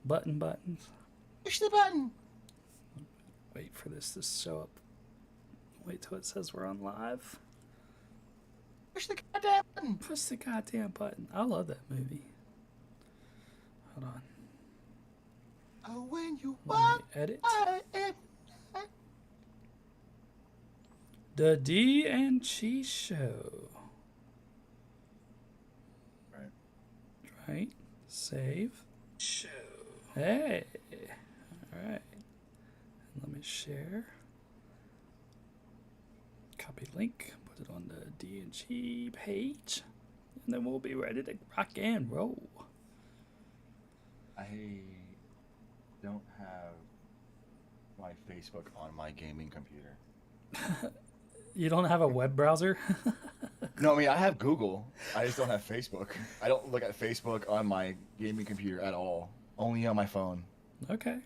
Buttons. Push the button. Wait for this to show up. Wait till it says we're on live. Push the goddamn button. Push the goddamn button. I love that movie. Hold on. Oh, when you Let walk, me edit. I am. The Dee and Chee Show. Right. Save. Show. Hey. All right. Let me share. Copy link. Put it on the Dee and Chee page. And then we'll be ready to rock and roll. I don't have my Facebook on my gaming computer. You don't have a web browser? No, I mean, I have Google. I just don't have Facebook. I don't look at Facebook on my gaming computer at all. Only on my phone. Okay.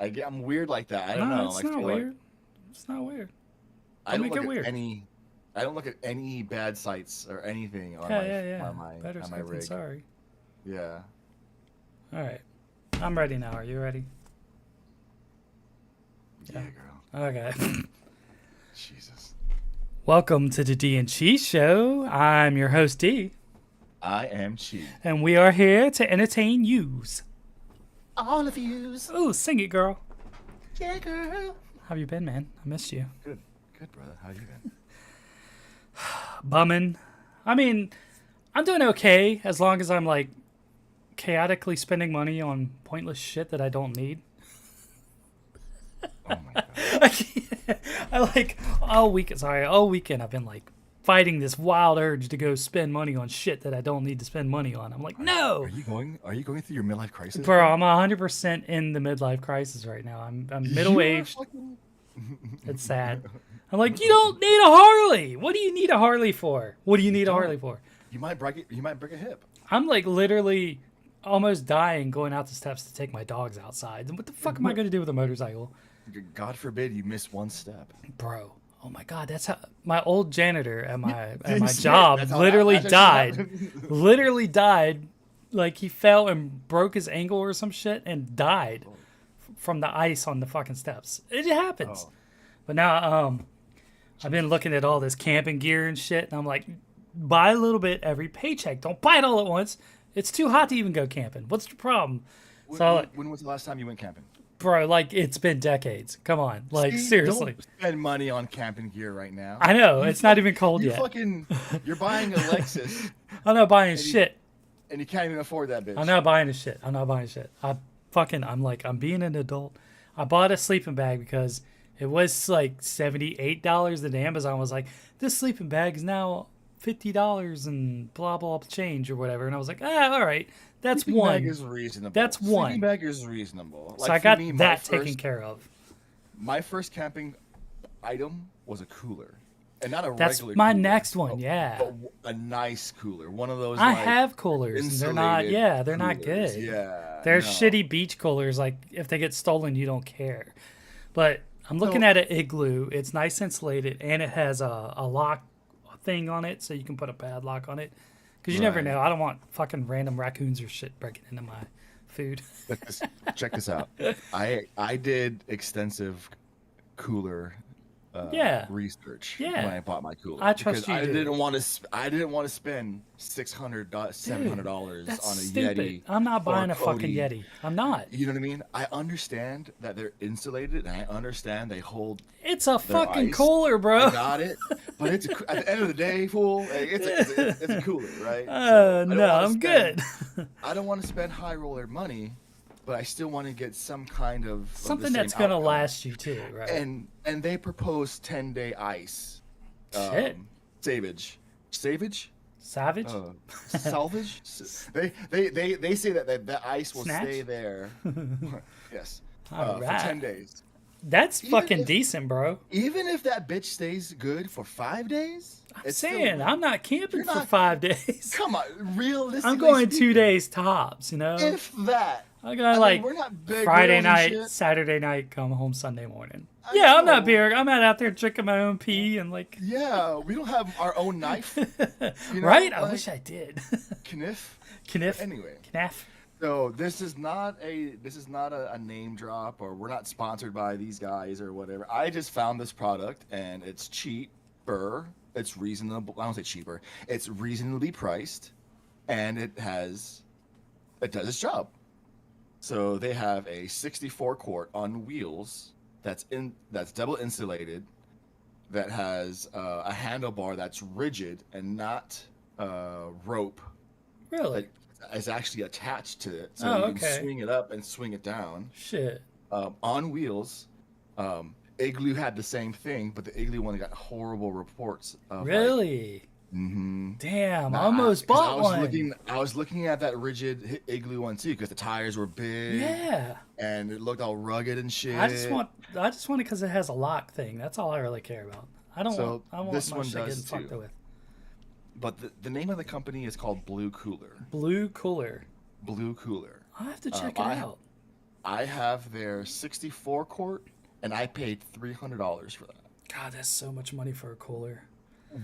I'm weird like that. I don't know. It's not weird. It's not weird. I don't make look it weird. at I don't look at any bad sites or anything on my Better on my safe than rig. sorry. Yeah. All right. I'm ready now. Are you ready? Yeah, girl. Okay. Jesus. Welcome to the Dee and Chee Show. I'm your host, Dee. I am Chee. And we are here to entertain yous. All of yous. Ooh, sing it, girl. Yeah, girl. How you been, man? I missed you. Good, brother. How you been? Bumming. I mean, I'm doing okay as long as I'm like chaotically spending money on pointless shit that I don't need. Oh my god. I like all weekend I've been like fighting this wild urge to go spend money on shit that I don't need to spend money on. I'm like, no. Are you going through your midlife crisis? Bro, I'm 100% in the midlife crisis right now. I'm middle-aged. It's sad. I'm like, you don't need a Harley. What do you need a Harley for? What do you need a Harley for? You might break a hip. I'm like literally almost dying going out the steps to take my dogs outside. And what the fuck am I going to do with a motorcycle? God forbid you miss one step. Bro, oh my god, that's how my old janitor at my Yeah, job that's how literally that died. Literally died. Like he fell and broke his ankle or some shit and died from the ice on the fucking steps. It happens. Oh. But now I've been looking at all this camping gear and shit, and I'm like, buy a little bit every paycheck. Don't buy it all at once. It's too hot to even go camping. What's the problem? When was the last time you went camping? Bro, like, it's been decades. Come on. Like, seriously. Don't spend money on camping gear right now. I know. It's not even cold yet. You're buying a Lexus. I'm not buying shit. And you can't even afford that bitch. I'm not buying a shit. I'm being an adult. I bought a sleeping bag because it was like $78 and Amazon was like, this sleeping bag is now $50 and blah, blah, change or whatever. And I was like, all right. That's Sleeping one. Bag is reasonable. That's one. Sleeping bag is reasonable. So I got that taken care of. My first camping item was a cooler. And not a That's regular my cooler, next one, yeah. But a nice cooler. One of those I have coolers. And they're not, they're not coolers. good. Yeah. They're shitty beach coolers. Like, if they get stolen, you don't care. But I'm looking at an Igloo. It's nice insulated, and it has a lock thing on it, so you can put a padlock on it. Because you never know. I don't want fucking random raccoons or shit breaking into my food. Check this out. I did extensive cooler research when I bought my cooler. I trust you. I didn't want to spend $600, $700 on a stupid. Yeti. I'm not buying a fucking Yeti. I'm not. You know what I mean? I understand that they're insulated, and I understand they hold. It's a fucking ice. cooler, bro. I got it, but at the end of the day, fool, it's a cooler, right? No, I'm good. I don't want to spend high roller money, but I still want to get some kind of something that's gonna last you too, right? And they propose 10-day ice. Shit. Savage. Salvage. Salvage. They say that the ice will Snatch? stay there. Yes. All right. For 10 days. That's fucking decent, bro. Even if that bitch stays good for 5 days, I'm saying I'm not camping for 5 days. Come on, realistically, I'm going 2 days tops. You know, if that. I'm going we're not big Friday girls and night, shit. Saturday night, come home Sunday morning. I Yeah, I'm know. not beer. I'm not out there drinking my own pee and like. Yeah, we don't have our own knife. You know, Right? I like, wish I did. Kniff. Kniff. Anyway. Knaff. So this is not a name drop, or we're not sponsored by these guys or whatever. I just found this product and it's cheaper. It's reasonable. I don't say cheaper. It's reasonably priced, and it does its job. So they have a 64 quart on wheels that's double insulated, that has a handlebar that's rigid and not rope. Really? Is actually attached to it, so you can swing it up and swing it down. Shit. On wheels. Igloo had the same thing, but the Igloo one got horrible reports. Really? Mm-hmm. Damn, I almost bought one. I was looking at that rigid Igloo one too, because the tires were big. Yeah. And it looked all rugged and shit. I just want it because it has a lock thing. That's all I really care about. I want this my one shit does getting fucked too. with. But the name of the company is called Blue Cooler. Blue Cooler. Blue Cooler. I'll have to check it out. I have their 64 quart, and I paid $300 for that. God, that's so much money for a cooler.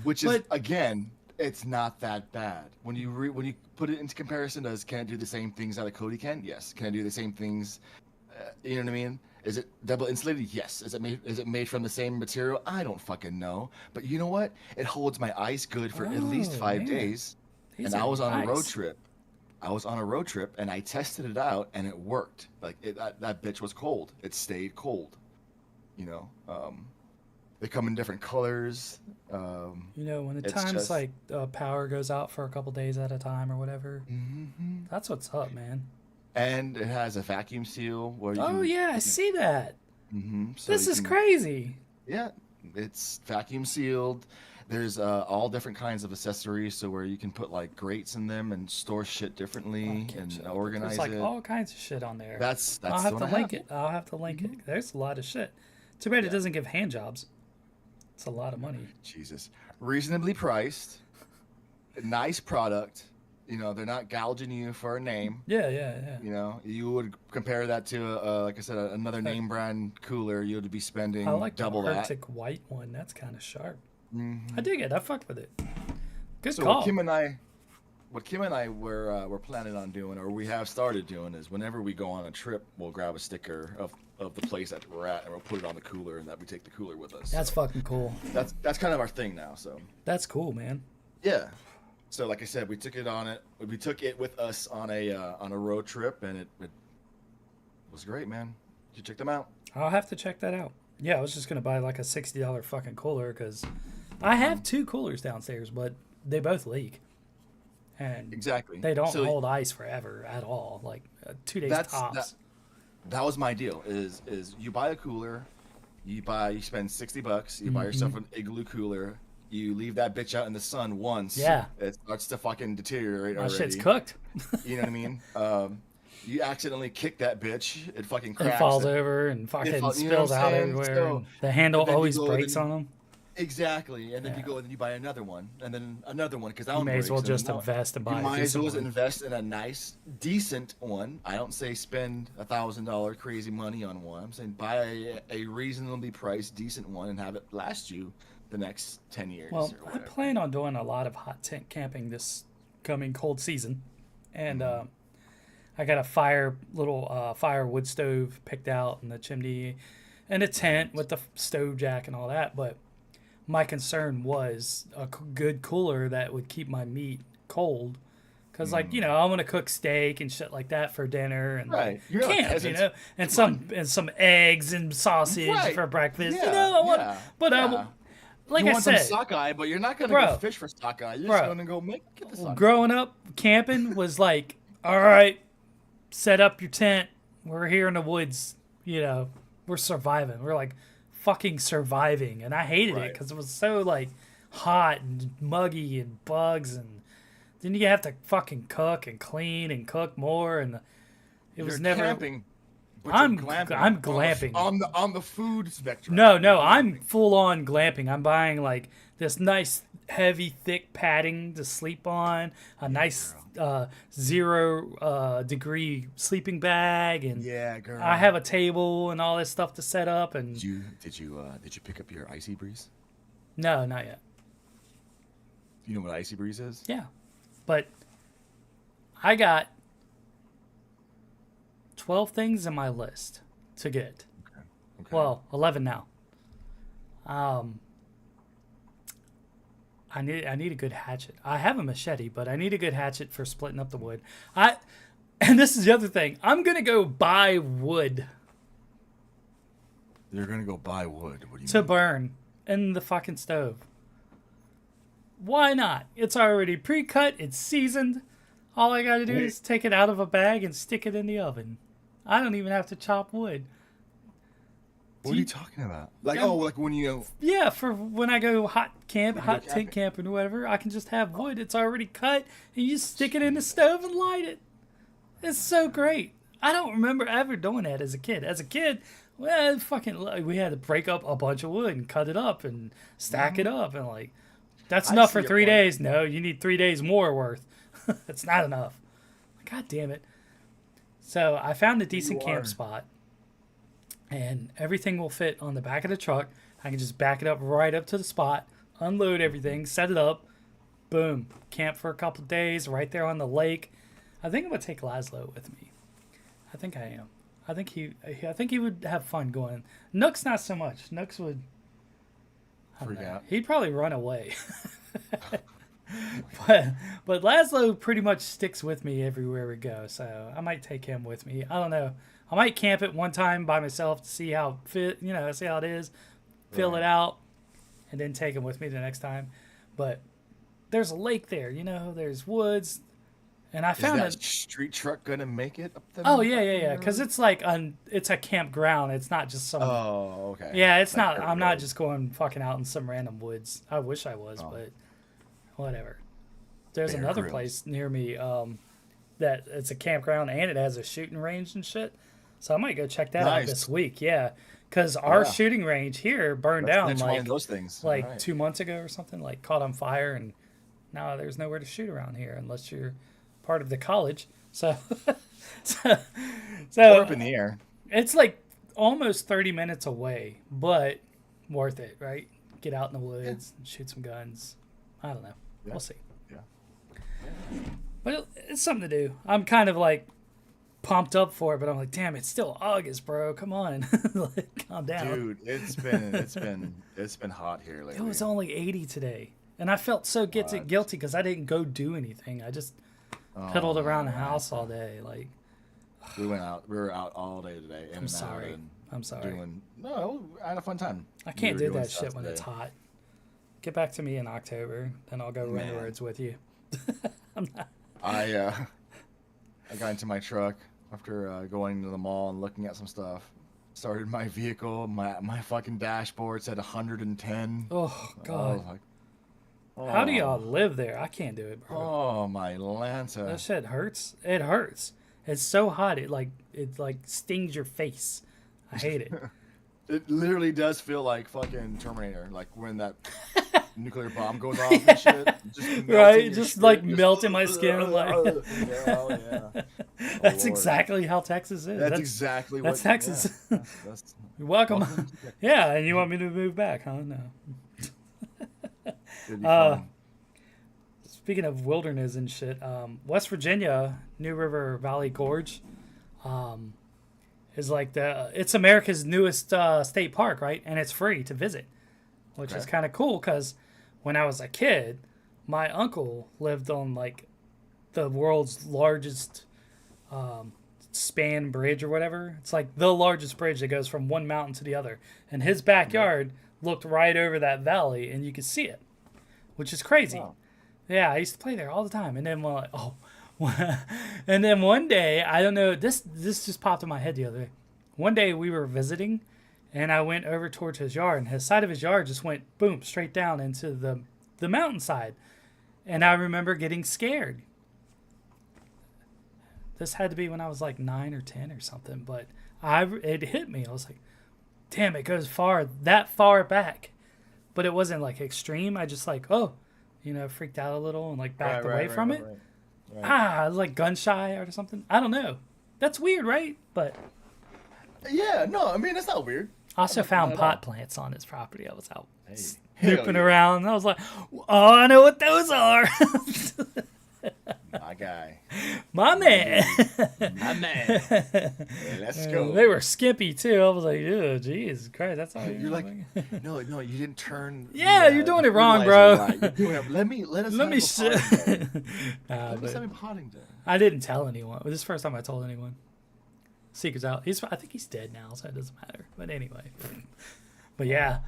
Which is, again, it's not that bad. When you put it into comparison, can it do the same things that a Cody can? Yes. Can it do the same things? You know what I mean? Is it double insulated? Yes. Is it made from the same material? I don't fucking know. But you know what? It holds my ice good for at least 5 days. And I was on a road trip. And I tested it out, and it worked. Like that bitch was cold. It stayed cold. You know, they come in different colors. When the times power goes out for a couple days at a time or whatever. Mm-hmm. That's what's up, man. And it has a vacuum seal where I see that. Mm-hmm, so this is crazy. Yeah, it's vacuum sealed. There's all different kinds of accessories, so where you can put like grates in them and store shit differently and organize it. There's all kinds of shit on there. That's I'll have to link it. I'll have to link it. There's a lot of shit. Too bad it doesn't give hand jobs. It's a lot of money. Jesus. Reasonably priced. Nice product. They're not gouging you for a name. Yeah. You would compare that to, like I said, another name brand cooler. You would be spending double that. I like the Arctic white one. That's kind of sharp. Mm-hmm. I dig it. I fucked with it. Good so call. What Kim and I were planning on doing, or we have started doing, is whenever we go on a trip, we'll grab a sticker of the place that we're at, and we'll put it on the cooler, and that we take the cooler with us. That's fucking cool. That's kind of our thing now. So that's cool, man. Yeah. So like I said, we took it with us on a road trip, and it was great, man. Did you check them out? I'll have to check that out. Yeah, I was just gonna buy like a $60 fucking cooler because I have 2 coolers downstairs, but they both leak. And exactly, they don't hold ice forever at all. Like 2 days tops. That was my deal. Is you buy a cooler, you spend $60, you buy yourself an Igloo cooler. You leave that bitch out in the sun once. Yeah. It starts to fucking deteriorate already. My shit's cooked. You know what I mean? You accidentally kick that bitch. It fucking cracks. It falls over and fucking spills out everywhere. So, the handle always breaks on them. Exactly. And then you go and you buy another one. And then another one. Because you may as well just invest and buy You might as well invest in a nice, decent one. I don't say spend $1,000 crazy money on one. I'm saying buy a reasonably priced, decent one and have it last you the next 10 years. Well, I plan on doing a lot of hot tent camping this coming cold season. And I got a firewood stove picked out in the chimney and a tent with the stove jack and all that. But my concern was a good cooler that would keep my meat cold. Because, I want to cook steak and shit like that for dinner and camp, and some eggs and sausage for breakfast. Like I said, some sockeye, but you're not gonna go fish for sockeye. You're just gonna go get the sockeye. Growing up, camping was like, all right, set up your tent. We're here in the woods. We're surviving. We're like fucking surviving, and I hated it because it was so like hot and muggy and bugs, and then you have to fucking cook and clean and cook more, and it was never camping. I'm glamping on the food spectrum. No, I'm full on glamping. I'm buying like this nice heavy thick padding to sleep on, a nice 0 degree sleeping bag, and girl. I have a table and all this stuff to set up. And did you pick up your Icy Breeze? No, not yet. You know what Icy Breeze is? Yeah, but I got 12 things in my list to get. Okay. Well, 11 now. I need a good hatchet. I have a machete, but I need a good hatchet for splitting up the wood. And this is the other thing. I'm gonna go buy wood You're gonna go buy wood. What do you to mean? burn in the fucking stove. Why not? It's already pre-cut. It's seasoned. All I gotta do is take it out of a bag and stick it in the oven. I don't even have to chop wood. What are you talking about? Like, like when you Yeah, for when I go hot tent camping. camping or whatever, I can just have wood. It's already cut, and you just stick it in the stove and light it. It's so great. I don't remember ever doing that as a kid. As a kid, well, we had to break up a bunch of wood and cut it up and stack it up, and like, that's I enough see for your 3 point. days. No, you need 3 days more worth. It's not enough. God damn it. So I found a decent camp spot, and everything will fit on the back of the truck. I can just back it up right up to the spot, unload everything, set it up, boom, camp for a couple of days right there on the lake. I think I'm gonna take Laszlo with me. I think I am. I think he would have fun going. Nook's not so much. Nooks would freak out. He'd probably run away. But Laszlo pretty much sticks with me everywhere we go, so I might take him with me. I don't know. I might camp it one time by myself to see how see how it is, fill it out, and then take him with me the next time. But there's a lake there, there's woods, and I found Is that street truck gonna make it up there? Oh yeah, because it's like it's a campground. It's not just some. Oh, okay. Yeah, it's Like not. I'm not road. just going fucking out in some random woods. I wish I was, but whatever. There's Bear another Grylls. place near me that it's a campground and it has a shooting range and shit. So I might go check that out Nice. this week. Yeah, because our Yeah. shooting range here burned That's down one like of those things. like All right. 2 months ago or something. Like caught on fire, and now there's nowhere to shoot around here unless you're part of the college. So Or so up in the air. it's like almost 30 minutes away, but worth it, right? Get out in the woods, and shoot some guns. I don't know. Yeah. We'll see. Yeah. But it's something to do. I'm kind of like pumped up for it, but I'm like, damn, it's still August, bro. Come on. Like, calm down. Dude, it's been hot here lately. It was only 80 today. And I felt so guilty because I didn't go do anything. I just piddled around the house all day. Like, We were out all day today. I'm sorry. I'm sorry. I had a fun time. I can't We were do doing that stuff shit when it's today. hot. Get back to me in October, then I'll go run the Man. roads with you. I'm not. I got into my truck after going to the mall and looking at some stuff. Started my vehicle. My fucking dashboard said 110. Oh I God. was like, How do y'all live there? I can't do it, bro. Oh my Lanta. That shit hurts. It hurts. It's so hot. It like stings your face. I hate it. It literally does feel like fucking Terminator, like when that nuclear bomb goes off and shit. Just melting Right? your Just skin, like melting my skin. I'm like, yeah. that's Lord. exactly how Texas is. That's exactly that's what. Texas. Yeah, that's, You're welcome. welcome to Texas. Yeah, and you want me to move back, huh? No. It'd be fun. Speaking of wilderness and shit, West Virginia, New River Valley Gorge, is like it's America's newest state park, right? And it's free to visit, which is Okay. kind of cool because when I was a kid, my uncle lived on like the world's largest span bridge or whatever. It's like the largest bridge that goes from one mountain to the other, and his backyard looked right over that valley, and you could see it, which is crazy. Wow. Yeah, I used to play there all the time, and then and then one day, I don't know, this just popped in my head the other day. One day we were visiting, and I went over towards his yard, and his side of his yard just went boom straight down into the mountainside, and I remember getting scared. This had to be when I was like 9 or 10 or something, but it hit me. I was like, damn, it goes that far back, but it wasn't like extreme. I just like freaked out a little and like backed away from it. Right. I was like gun shy or something. I don't know. That's weird, right? But Yeah, no, I mean it's not weird. I also found not at all. pot plants on his property. I was out Hell snooping yeah. around. And I was like, oh, I know what those are. My guy. My man. My man. Hey, let's go. They were skimpy too. I was like, oh, Jesus Christ, that's all You're like, no, you didn't turn. Yeah, you're doing it wrong, bro. Right. You're doing it. Let us have a potting day. Let me have a potting day. I didn't tell anyone. This is the first time I told anyone. Secret's out. I think he's dead now, so it doesn't matter. But anyway. But yeah,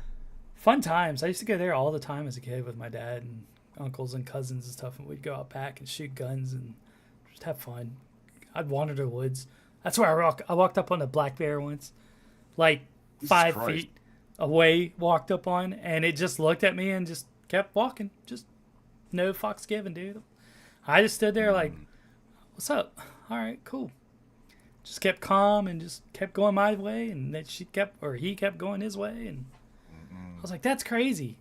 fun times. I used to go there all the time as a kid with my dad and uncles and cousins and stuff, and we'd go out back and shoot guns and just have fun. I'd wander the woods. That's where I walked up on a black bear once, like 5 feet away, walked up on, and it just looked at me and just kept walking. Just no fucks given, dude. I just stood there like, what's up? All right, cool. Just kept calm and just kept going my way, and then he kept going his way, and I was like, that's crazy.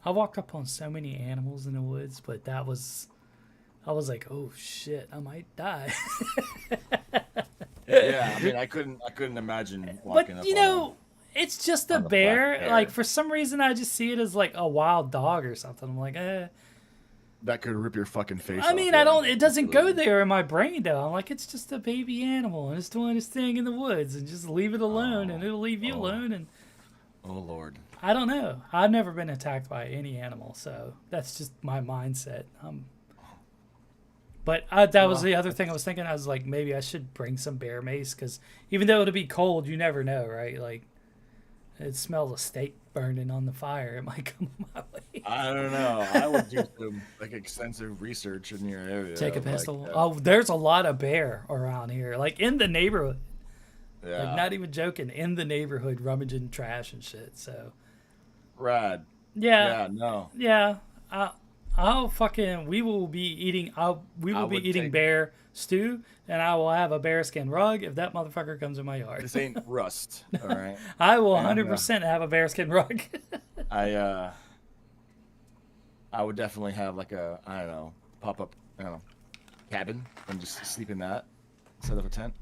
I walked up on so many animals in the woods, but I was like, oh shit, I might die. Yeah, I mean, I couldn't imagine walking up. But you know, it's just a bear. Like for some reason, I just see it as like a wild dog or something. I'm like, that could rip your fucking face off. I mean, it doesn't go there in my brain though. I'm like, it's just a baby animal and it's doing its thing in the woods, and just leave it alone and it'll leave you alone. And oh Lord, I don't know. I've never been attacked by any animal, so that's just my mindset. But that was the other thing I was thinking. I was like, maybe I should bring some bear mace, because even though it'll be cold, you never know, right? Like, it smells of steak burning on the fire. It might come my way. I don't know. I would do some like extensive research in your area. Take a pistol. Oh, there's a lot of bear around here, like in the neighborhood. Yeah. Like, not even joking, in the neighborhood, rummaging trash and shit. So. Rad. Yeah. Yeah. No. Yeah. We will be eating bear stew, and I will have a bearskin rug if that motherfucker comes in my yard. This ain't rust, all right? I will 100% have a bearskin rug. I would definitely have like a, I don't know, pop-up, cabin and just sleep in that instead of a tent.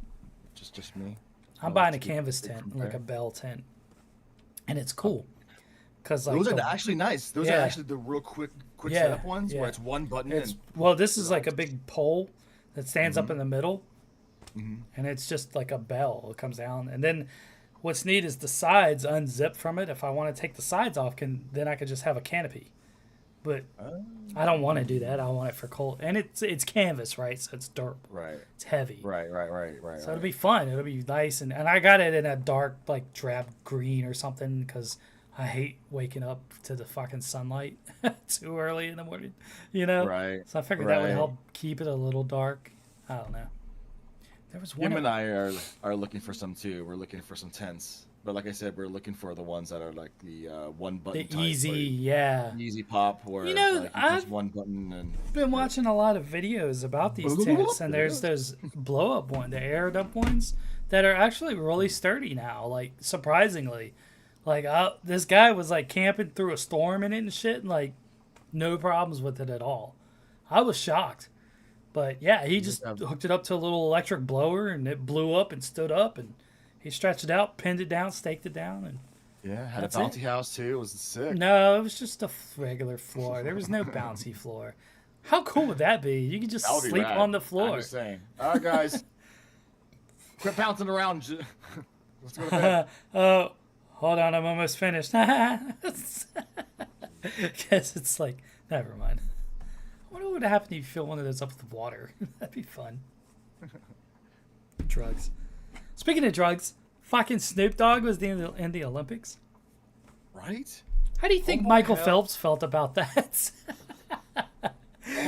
Just me. I'm buying a canvas tent, like a bell tent, and it's cool. Cause like those are actually nice. Those are actually the real quick setup ones where it's one button. This is like a big pole that stands up in the middle, and it's just like a bell. It comes down, and then what's neat is the sides unzip from it. If I want to take the sides off, then I could just have a canopy. But I don't want to do that. I want it for cold, and it's canvas, right? So it's durable. Right. It's heavy. Right. So it'll be fun. It'll be nice, and I got it in a dark, like drab green or something, because I hate waking up to the fucking sunlight too early in the morning, you know? Right. So I figured that would help keep it a little dark. I don't know. There was one. Him and I are looking for some too. We're looking for some tents. But like I said, we're looking for the ones that are like the one button type. Easy pop, where I've one button and been watching a lot of videos about these tents, and there's those blow up ones, the aired up ones that are actually really sturdy now, like surprisingly. Like, this guy was, like, camping through a storm in it and shit, and, like, no problems with it at all. I was shocked. But, yeah, he just hooked it up to a little electric blower, and it blew up and stood up, and he stretched it out, pinned it down, staked it down, and had a bouncy house, too. It was sick. No, it was just a regular floor. There was no bouncy floor. How cool would that be? You could just sleep on the floor. I'm just saying. All right, guys. Quit bouncing around. Let's go to bed. Hold on, I'm almost finished. Guess it's like, never mind. I wonder what would happen if you fill one of those up with water. That'd be fun. Drugs. Speaking of drugs, fucking Snoop Dogg was in the Olympics. Right? How do you think Michael Phelps felt about that?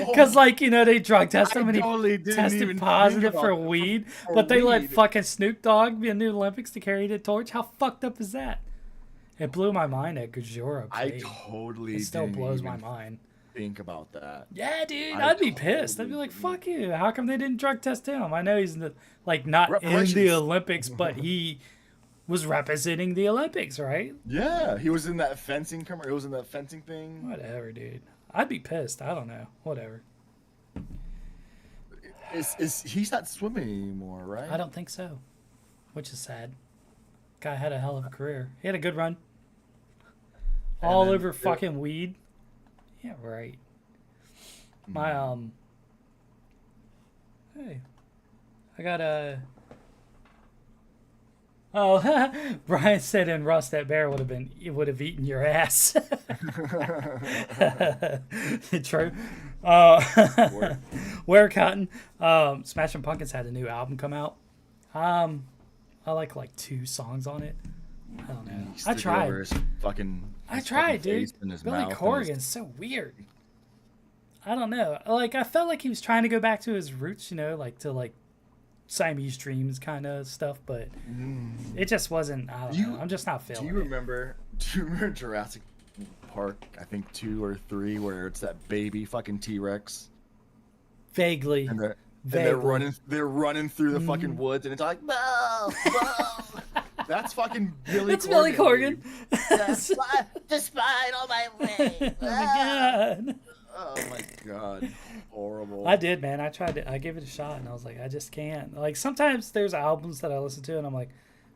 Because, they drug test him and he tested positive for weed, but they let fucking Snoop Dogg be in the Olympics to carry the torch. How fucked up is that? It blew my mind that Gajora played. It still blows my mind. Think about that. Yeah, dude, I'd be pissed. I'd be like, fuck you. How come they didn't drug test him? I know he's not in the Olympics, but he was representing the Olympics, right? Yeah, he was in that fencing thing. Whatever, dude. I'd be pissed. I don't know. Whatever. He's not swimming anymore, right? I don't think so. Which is sad. Guy had a hell of a career. He had a good run. All over fucking weed. Yeah, right. My Hey, I got a. Oh, Brian said in Rust that bear would have eaten your ass. True. Word. Where Cotton? Smashing Pumpkins had a new album come out. I like 2 songs on it. I don't know. I tried. I tried, dude. Billy Corgan's so weird. I don't know. Like I felt like he was trying to go back to his roots, like to Siamese Dreams kind of stuff, but it just wasn't. I don't know. I'm just not feeling. Do you remember Jurassic Park? I think 2 or 3, where it's that baby fucking T-Rex. Vaguely. And they're running through the fucking woods, and it's like, no. That's fucking Billy. It's Billy Corgan. Despite all my ways. Oh my god. Oh my god, horrible. I did, man. I tried to. I gave it a shot, and I was like, I just can't. Like sometimes there's albums that I listen to, and I'm like,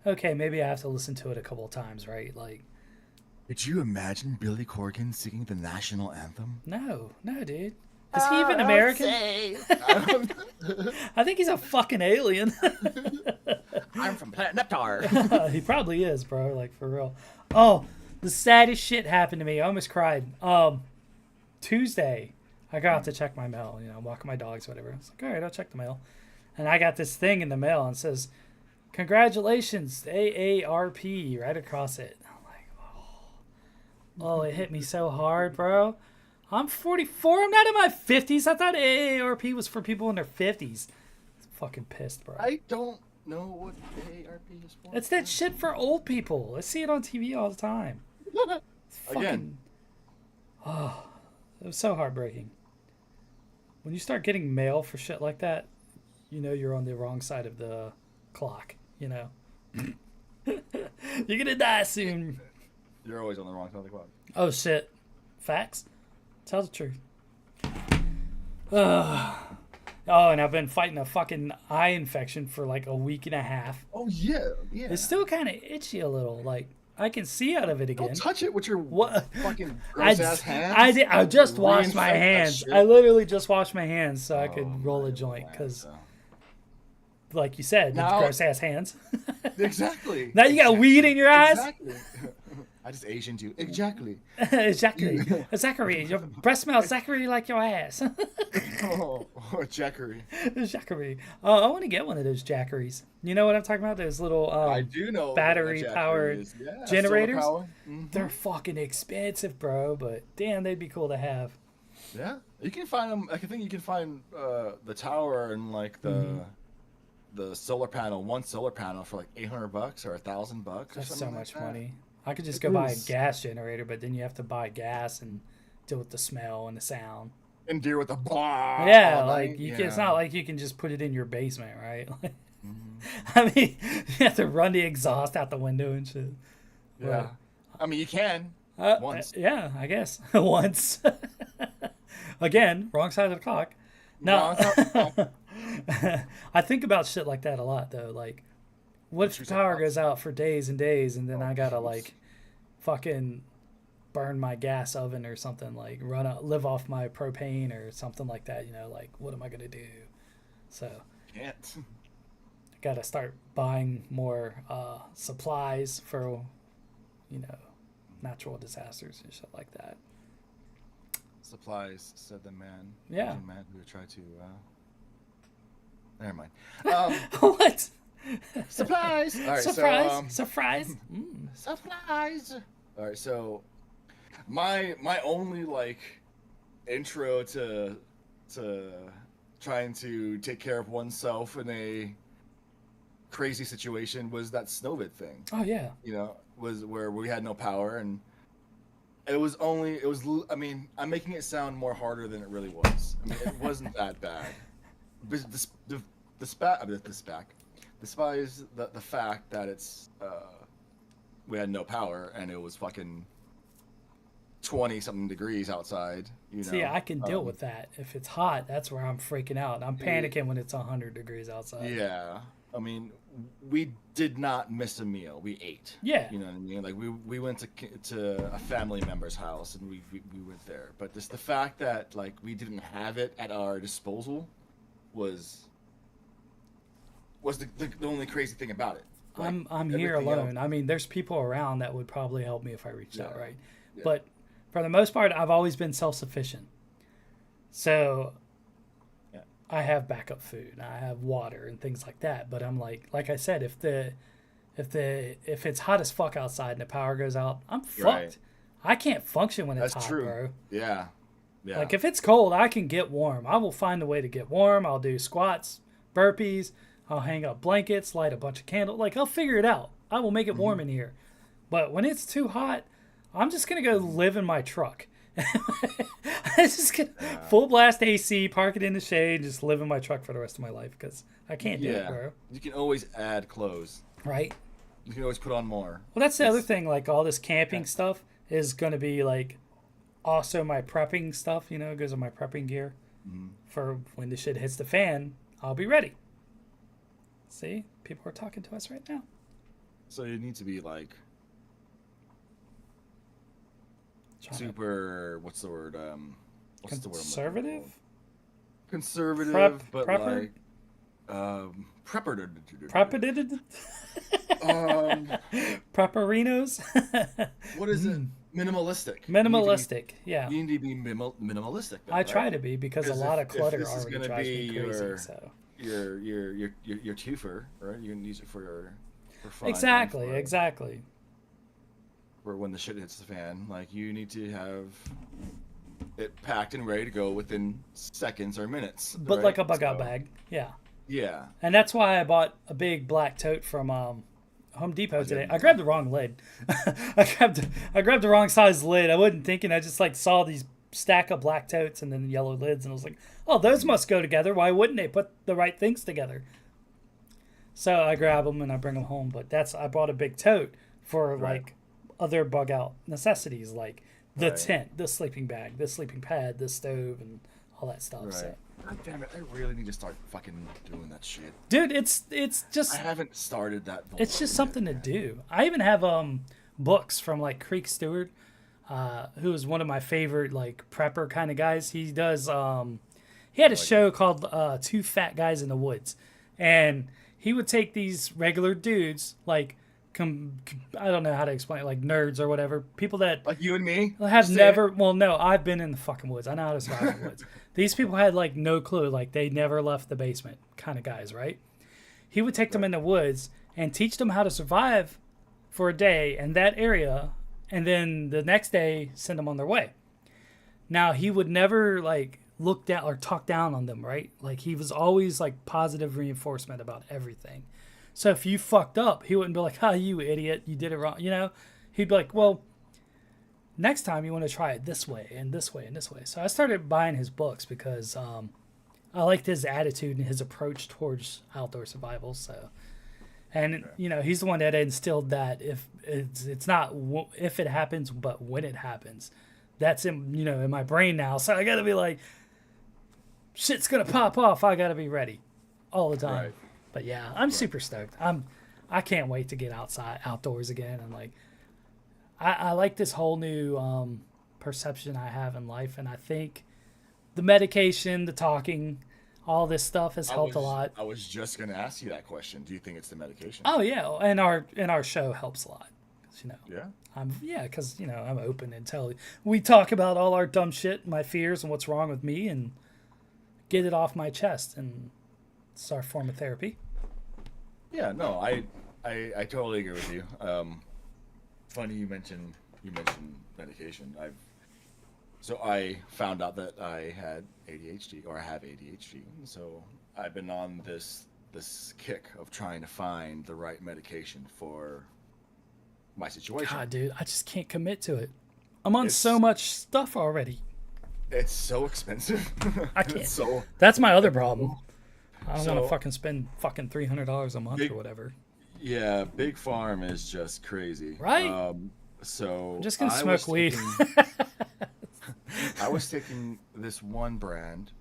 okay, maybe I have to listen to it a couple of times, right? Like, could you imagine Billy Corgan singing the national anthem? No, dude. Is he even American? I think he's a fucking alien. I'm from planet Neptar. He probably is, bro. Like for real. Oh, the saddest shit happened to me. I almost cried. Tuesday, I got to check my mail. Walking my dogs, whatever. I was like, all right, I'll check the mail. And I got this thing in the mail and it says, "Congratulations, AARP," right across it. I'm like, oh, it hit me so hard, bro. I'm 44. I'm not in my 50s. I thought AARP was for people in their 50s. I'm fucking pissed, bro. I don't know what AARP is for. It's that shit for old people. I see it on TV all the time. It's fucking... Again. Oh, it was so heartbreaking. When you start getting mail for shit like that, you're on the wrong side of the clock, You're gonna die soon. You're always on the wrong side of the clock. Oh, shit. Facts? Tell the truth. Oh, and I've been fighting a fucking eye infection for like a week and a half. Oh, yeah. It's still kind of itchy a little. Like, I can see out of it again. Don't touch it with your fucking I gross-ass hands. I just washed my hands. I literally just washed my hands so I could roll a joint because, like you said, it's gross-ass hands. Exactly. Now you got weed in your eyes? Exactly. I just Asianed you. Exactly. Zachary. Your breath smells Zachary like your ass. Jackery. Jackery. Oh, I want to get one of those Jackeries. You know what I'm talking about? Those little I do know battery-powered generators. Mm-hmm. They're fucking expensive, bro, but damn, they'd be cool to have. Yeah. You can find them. I think you can find the tower and like the solar panel, one solar panel for like $800 or $1,000. That's so much money. I could just go buy a gas generator, but then you have to buy gas and deal with the smell and the sound. And deal with the blah. Yeah, like it's not like you can just put it in your basement, right? I mean, you have to run the exhaust out the window and shit. Yeah. I mean, you can. Once. Yeah, I guess. Once. Again, wrong side of the clock. No. I think about shit like that a lot, though. Like, what if the power goes out for days and days, and then I gotta like fucking burn my gas oven or something, like live off my propane or something like that, like what am I gonna do? So can't. I gotta start buying more supplies for natural disasters and shit like that. Supplies, said the man. Yeah. The man who tried to never mind. What? Supplies. All right, surprise. Surprise. Supplies. All right, so my only like intro to trying to take care of oneself in a crazy situation was that Snowvid thing. Oh yeah. Was where we had no power, and it was. I mean, I'm making it sound more harder than it really was. I mean, it wasn't that bad. Despise the fact that it's we had no power and it was fucking 20-something degrees outside. See, I can deal with that. If it's hot, that's where I'm freaking out. I'm panicking when it's 100 degrees outside. Yeah, I mean, we did not miss a meal. We ate. Yeah. You know what I mean? Like we went to a family member's house and we went there. But just the fact that like we didn't have it at our disposal was was the only crazy thing about it. Like, I'm here everything alone. else- I mean, there's people around that would probably help me if I reached out, Yeah. right? Yeah. But for the most part, I've always been self-sufficient. So Yeah. I have backup food, I have water and things like that. But I'm like I said, if it's hot as fuck outside and the power goes out, I'm fucked. Right. I can't function when it's That's hot, true. bro. Yeah. Yeah. Like if it's cold, I can get warm. I will find a way to get warm. I'll do squats, burpees. I'll hang up blankets, light a bunch of candles. Like I'll figure it out. I will make it warm in here. But when it's too hot, I'm just gonna go live in my truck. I just get full blast AC, park it in the shade, just live in my truck for the rest of my life because I can't do it, bro. You can always add clothes. Right? You can always put on more. Well, that's the other thing. Like all this camping stuff is gonna be like also my prepping stuff. You know, it goes on my prepping gear for when the shit hits the fan. I'll be ready. See, people are talking to us right now. So you need to be like Trying to- super. What's the word? What's the word? I'm looking for? Conservative. Conservative, but prepper? like prepper. Prepper. Prepperinos. What is it? Minimalistic. Minimalistic. Yeah. You need to be minimalistic. Though, I right? try to be because a lot of if clutter this is already gonna drives be me crazy. So your twofer, right? You can use it for fun. and exactly, for- exactly. For when the shit hits the fan, like you need to have it packed and ready to go within seconds or minutes. But right? like a bug out So, bag. Yeah. Yeah. And that's why I bought a big black tote from Home Depot today. I grabbed the wrong lid. I grabbed the wrong size lid. I wasn't thinking. I just like saw these stack of black totes and then yellow lids, and I was like, "Oh, those must go together. Why wouldn't they put the right things together?" So I grab them and I bring them home. But I bought a big tote for like other bug out necessities, like the tent, the sleeping bag, the sleeping pad, the stove, and all that stuff. Right. So. God damn it! I really need to start fucking doing that shit. Dude, it's just I haven't started that. it's just something to do. I even have books from like Creek Stewart, who is one of my favorite like prepper kind of guys. He does he had a show called Two Fat Guys in the Woods, and he would take these regular dudes like I don't know how to explain it, like nerds or whatever, people that Like you and me have never. Well, no, I've been in the fucking woods. I know how to survive in the woods. These people had like no clue, like they never left the basement, kind of guys, right? He would take them in the woods and teach them how to survive for a day in that area, and then the next day send them on their way. Now he would never like look down or talk down on them, right? Like he was always like positive reinforcement about everything. So if you fucked up, he wouldn't be like, "Ha, you idiot, you did it wrong." You know, he'd be like, "Well, next time you want to try it this way and this way and this way." So I started buying his books because I liked his attitude and his approach towards outdoor survival. So, and you know, he's the one that instilled that if it's not if it happens, but when it happens, that's in my brain now. So I got to be like, shit's gonna pop off. I got to be ready all the time. Right. But yeah, I'm super stoked. I can't wait to get outdoors again, and like I like this whole new perception I have in life, and I think the medication, the talking, all this stuff has helped a lot. I was just gonna ask you that question. Do you think it's the medication? Oh yeah, and our show helps a lot. Yeah. Because I'm open and we talk about all our dumb shit, my fears, and what's wrong with me, and get it off my chest, and it's our form of therapy. Yeah. No, I totally agree with you. Funny you mentioned medication. So I found out that I had ADHD, or I have ADHD. So I've been on this kick of trying to find the right medication for my situation. God, dude, I just can't commit to it. I'm on so much stuff already. It's so expensive. I can't. So that's my other problem. I don't want to So- fucking spend fucking $300 a month Big- or whatever. yeah, Big Farm is just crazy. Right? So I'm just gonna I smoke was weed. I was taking this one brand.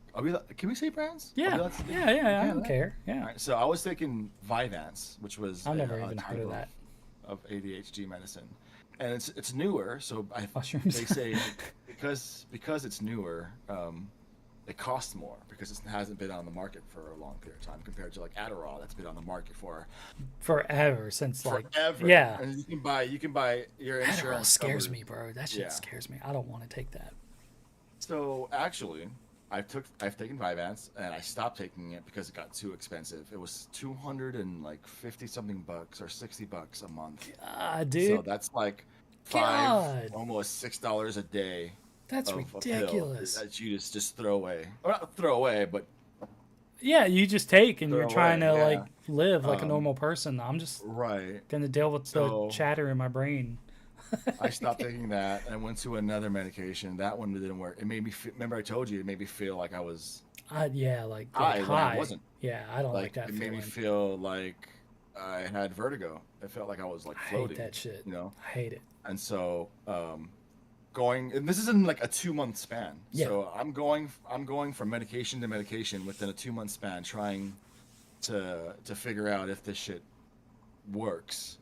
Can we say brands? Are we Yeah, allowed to- yeah. I Yeah, don't that- care. Yeah, All right, so I was taking Vyvanse, which was I've never a even heard type of that. of ADHD medicine, and it's newer. So Mushrooms. they say because it's newer, it costs more because it hasn't been on the market for a long period of time compared to like Adderall that's been on the market for forever since like forever. yeah. And you can buy your Adderall insurance scares covers. me, bro. That shit Yeah. scares me. I don't want to take that. So actually, I've taken Vyvanse and I stopped taking it because it got too expensive. It was 250 something bucks or $60 a month. Ah, So dude. that's like God. almost $6 a day That's of a pill ridiculous. that you just throw away. Or not throw away, but Yeah, you just take and you're throw trying away. to Yeah. like live like a Um, normal person. I'm just right. gonna deal with the So chatter in my brain. I stopped taking that and I went to another medication. That one didn't work. It made me remember I told you it made me feel like I was Yeah, like high when I high. wasn't. Yeah, I don't like Like that it made me feeling. feel like I had vertigo. It felt like I was like I hate floating, that shit. you know. I hate it. And so going and this is in like a 2 month span. Yeah. So I'm going from medication to medication within a 2 month span, trying to figure out if this shit works.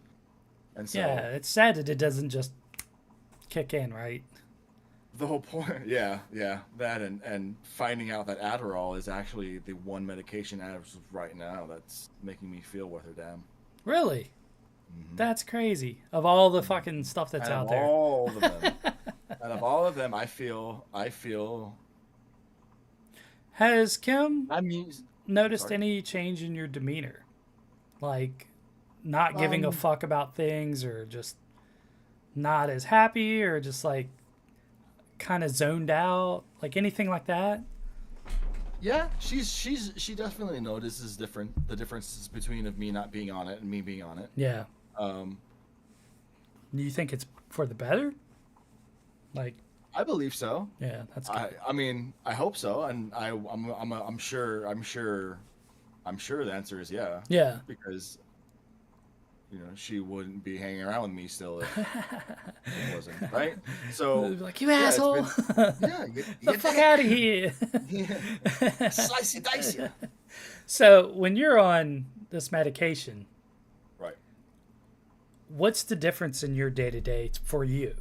And so Yeah, it's sad that it doesn't just kick in, right? the whole point, yeah, that and finding out that Adderall is actually the one medication as of right now that's making me feel worth a damn. Really? That's crazy. Of all the fucking stuff that's Out out of there. all of them, out of all of them, I feel. Has Kim I mean, noticed sorry. any change in your demeanor? Like not giving a Um, fuck about things or just not as happy or just like kind of zoned out? Like anything like that? yeah, she definitely notices the differences between of me not being on it and me being on it. Yeah. Um, Do you think it's for the better? Like, I believe so. yeah, that's good. I mean, I hope so, and I'm sure the answer is yeah, Yeah. because she wouldn't be hanging around with me still if it wasn't, right? So Like, you yeah, it's asshole. been yeah, The fuck out of here. yeah. Slice it, dice it. So, when you're on this medication, Right. what's the difference in your day to day for you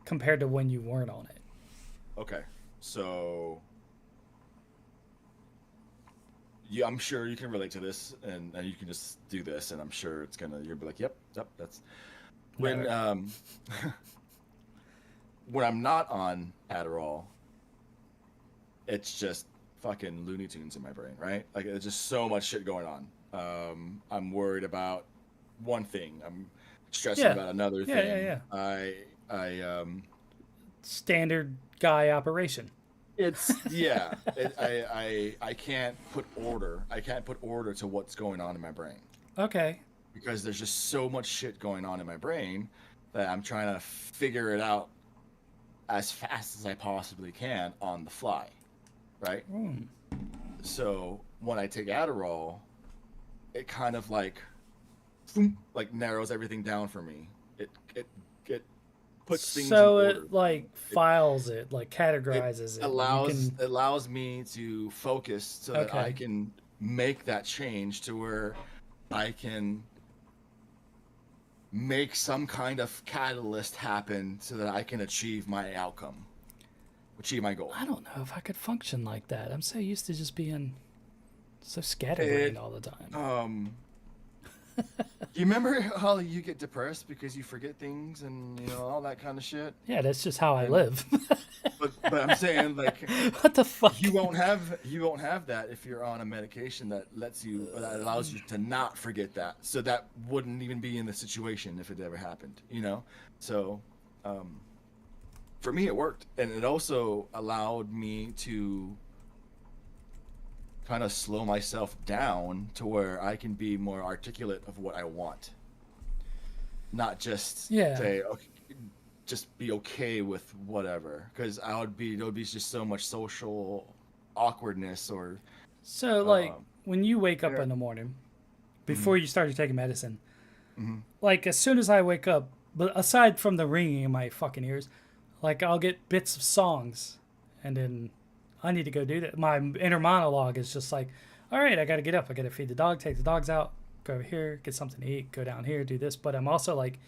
compared to when you weren't on it? Okay. So yeah, I'm sure you can relate to this, and you can just do this, and I'm sure you'll be like, yep, that's when No. when I'm not on Adderall, it's just fucking Looney Tunes in my brain, right? Like there's just so much shit going on. I'm worried about one thing. I'm stressing Yeah. about another Yeah, thing. yeah, yeah. I Standard guy operation. It's yeah. I can't put order. I can't put order to what's going on in my brain Okay. because there's just so much shit going on in my brain that I'm trying to figure it out as fast as I possibly can on the fly, right? Hmm. So when I take Adderall, it kind of like narrows everything down for me. It puts things in So order. it like files it, like categorizes it. You can, allows me to focus so that I Okay. can make that change to where I can make some kind of catalyst happen so that I can achieve my outcome, achieve my goal. I don't know if I could function like that. I'm so used to just being so It scatterbrained all the time. You remember how you get depressed because you forget things and all that kind of shit? Yeah, that's just how I And live. but I'm saying like What the fuck? you won't have that if you're on a medication that that allows you to not forget that. So that wouldn't even be in the situation if it ever happened, So for me it worked, and it also allowed me to kind of slow myself down to where I can be more articulate of what I want. Not just Yeah. say okay, just be okay with whatever, because there would be just so much social awkwardness or So, like, um when you wake up yeah. in the morning, Mhm, before you started taking medicine, mhm. like, as soon as I wake up, but aside from the ringing in my fucking ears, like, I'll get bits of songs, and then I need to go do that. My inner monologue is just like, all right, I got to get up. I got to feed the dog, take the dogs out, go over here, get something to eat, go down here, do this. But I'm also like,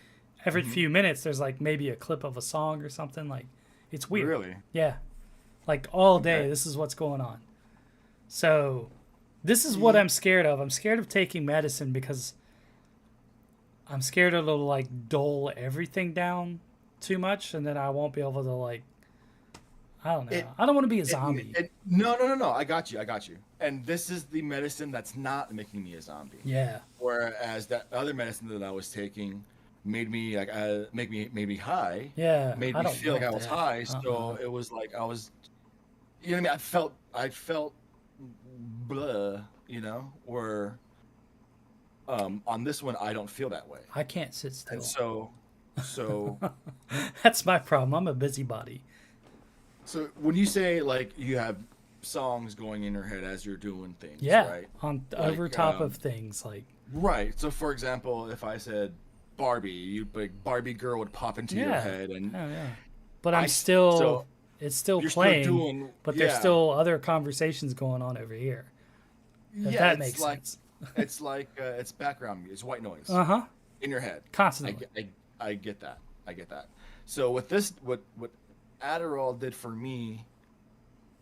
every Mhm. few minutes, there's like maybe a clip of a song or something. Like, it's weird. Really? Yeah. Like all day, Okay. this is what's going on. So this is what I'm scared of. I'm scared of taking medicine because I'm scared it'll like dull everything down too much, and then I won't be able to like, I don't know. It, I don't want to be a zombie. no. I got you. I got you. And this is the medicine that's not making me a zombie. Yeah. Whereas that other medicine that I was taking made me like made me high. Yeah. Made I me don't feel like I want was that. high. So it was like I was, you know what I mean? I felt blah, you know, where on this one I don't feel that way. I can't sit still. And so That's my problem. I'm a busybody. so when you say like you have songs going in your head as you're doing things, Yeah. right? On Like, over top of things like. Right. So for example, if I said Barbie, Barbie girl would pop into your Yeah. head, and Oh yeah. But I I'm still. so It's still you're playing. still doing, But there's yeah, still other conversations going on over here. If yeah. that It's makes like sense. it's like it's background music, it's white noise Uh-huh. in your head. I, Constantly. get- I get that. I get that. So with this, what Adderall did for me,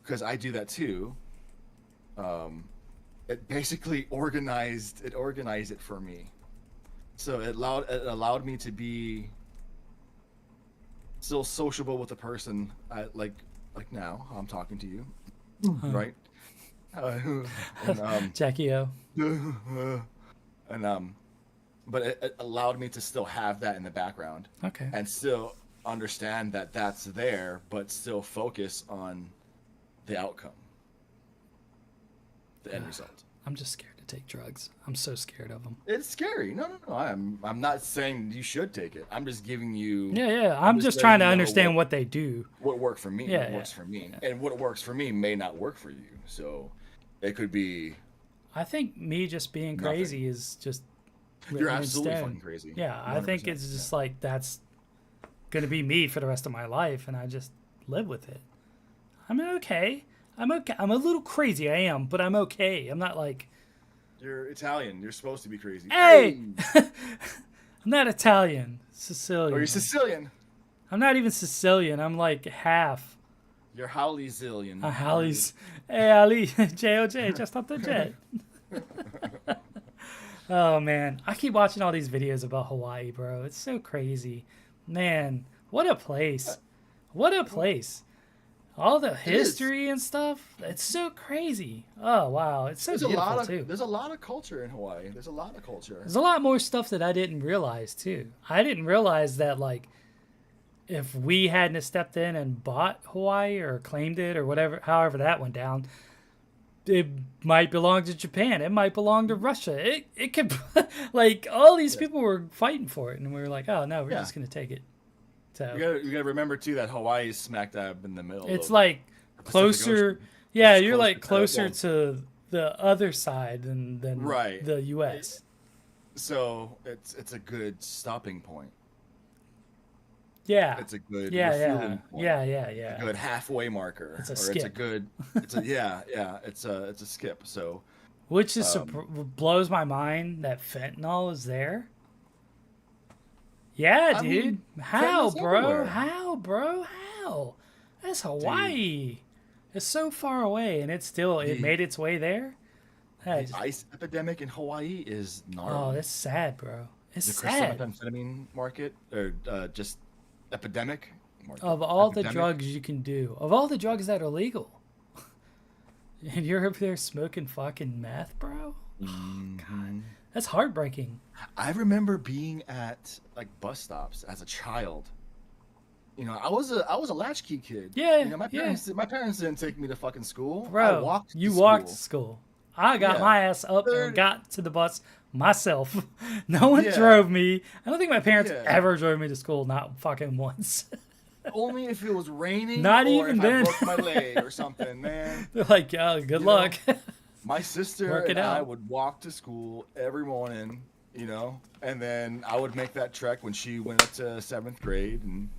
because I do that too. It basically organized it for me. So it allowed me to be still sociable with a person. Like now I'm talking to you, right? And, Jackie O. and but it allowed me to still have that in the background Okay. and still understand that that's there, but still focus on the outcome, the end result. I'm just scared to take drugs. I'm so scared of them. It's scary. No. I'm not saying you should take it. I'm just giving you. Yeah. I'm just letting trying to you know understand what they do. what worked for me. Yeah, What works for me, and what works for me may not work for you. So it could be. I think me just being Nothing. crazy is just. You're written in absolutely stone. fucking crazy. Yeah, I think 100%, it's just yeah. like that's gonna be me for the rest of my life, and I just live with it. I'm okay. I'm okay. I'm a little crazy. I am, but I'm okay. I'm not like, You're Italian. You're supposed to be crazy. hey, I'm not Italian. Sicilian. Or you're Sicilian. I'm not even Sicilian. I'm like half. You're Howley-zillion. Hallie's. Hey, Ali. J-O-J. Just up the jet. Oh, man. I keep watching all these videos about Hawaii, bro. It's so crazy. Man, what a place. What a place. All the history and stuff. It's so crazy. Oh, wow. It's so beautiful, too. There's a lot of culture in Hawaii. There's a lot of culture. There's a lot more stuff that I didn't realize, too. I didn't realize that, like, if we hadn't have stepped in and bought Hawaii or claimed it or whatever, however that went down, it might belong to Japan. It might belong to Russia. It could, like, all these people were fighting for it, and we were like, oh, no, we're just going to take it. So You gotta remember too that Hawaii is smack dab in the middle. it's of like the Pacific closer. Ocean. Yeah, It's you're like closer closer to the other side than Right. the U.S. So it's a good stopping point. Yeah. It's a good Yeah, refueling yeah, point. yeah. A good halfway marker. It's a Or it's a skip. good. It's a yeah. It's a skip. So Which is blows my mind that fentanyl is there. Yeah, I dude. mean, How, fentanyl's bro? everywhere. How, bro? How? That's Hawaii. It's so far away, and it made its way there. That the ice epidemic in Hawaii is oh, gnarly. that's sad, bro. It's The sad. crystal methamphetamine market, or just epidemic market. Of all the Epidemic? drugs you can do, of all the drugs that are legal, and you're up there smoking fucking meth, bro. Mhm. That's heartbreaking. I remember being at like bus stops as a child. You know, I was a latchkey kid. Yeah, You know, my yeah. parents didn't take me to fucking school. Bro, I walked. you to walked to school. school. I got Yeah. my ass up and Third- got to the bus myself. No one Yeah. drove me. I don't think my parents Yeah. ever drove me to school, not fucking once. Only if it was raining. Not or even if then. I broke my leg or something, man. They're like, oh, good You know, luck. My sister Work it and I out. would walk to school every morning, you know, and then I would make that trek when she went up to 7th grade. And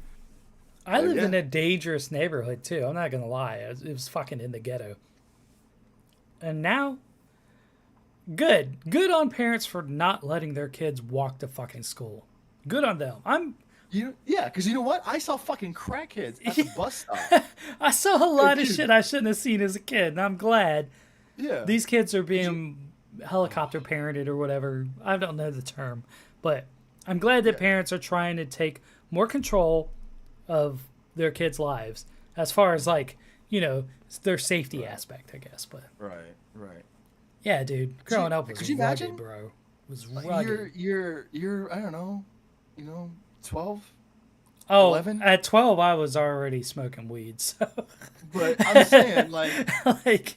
I lived yeah. in a dangerous neighborhood too. I'm not gonna lie. It was fucking in the ghetto. And now, good on parents for not letting their kids walk to fucking school. Good on them. I'm Yeah, because you know what? I saw fucking crackheads at the bus stop. I saw a lot of dude. shit I shouldn't have seen as a kid, and I'm glad Yeah. these kids are being helicopter parented or whatever. I don't know the term, but I'm glad that parents are trying to take more control of their kids' lives as far as like, you know, their safety aspect, I guess. But Right. yeah, dude, growing up was could you rugged, imagine? bro. It was Like, rugged. you're I don't know, 12, Oh, 11. at 12, I was already smoking weed, so But I'm saying like like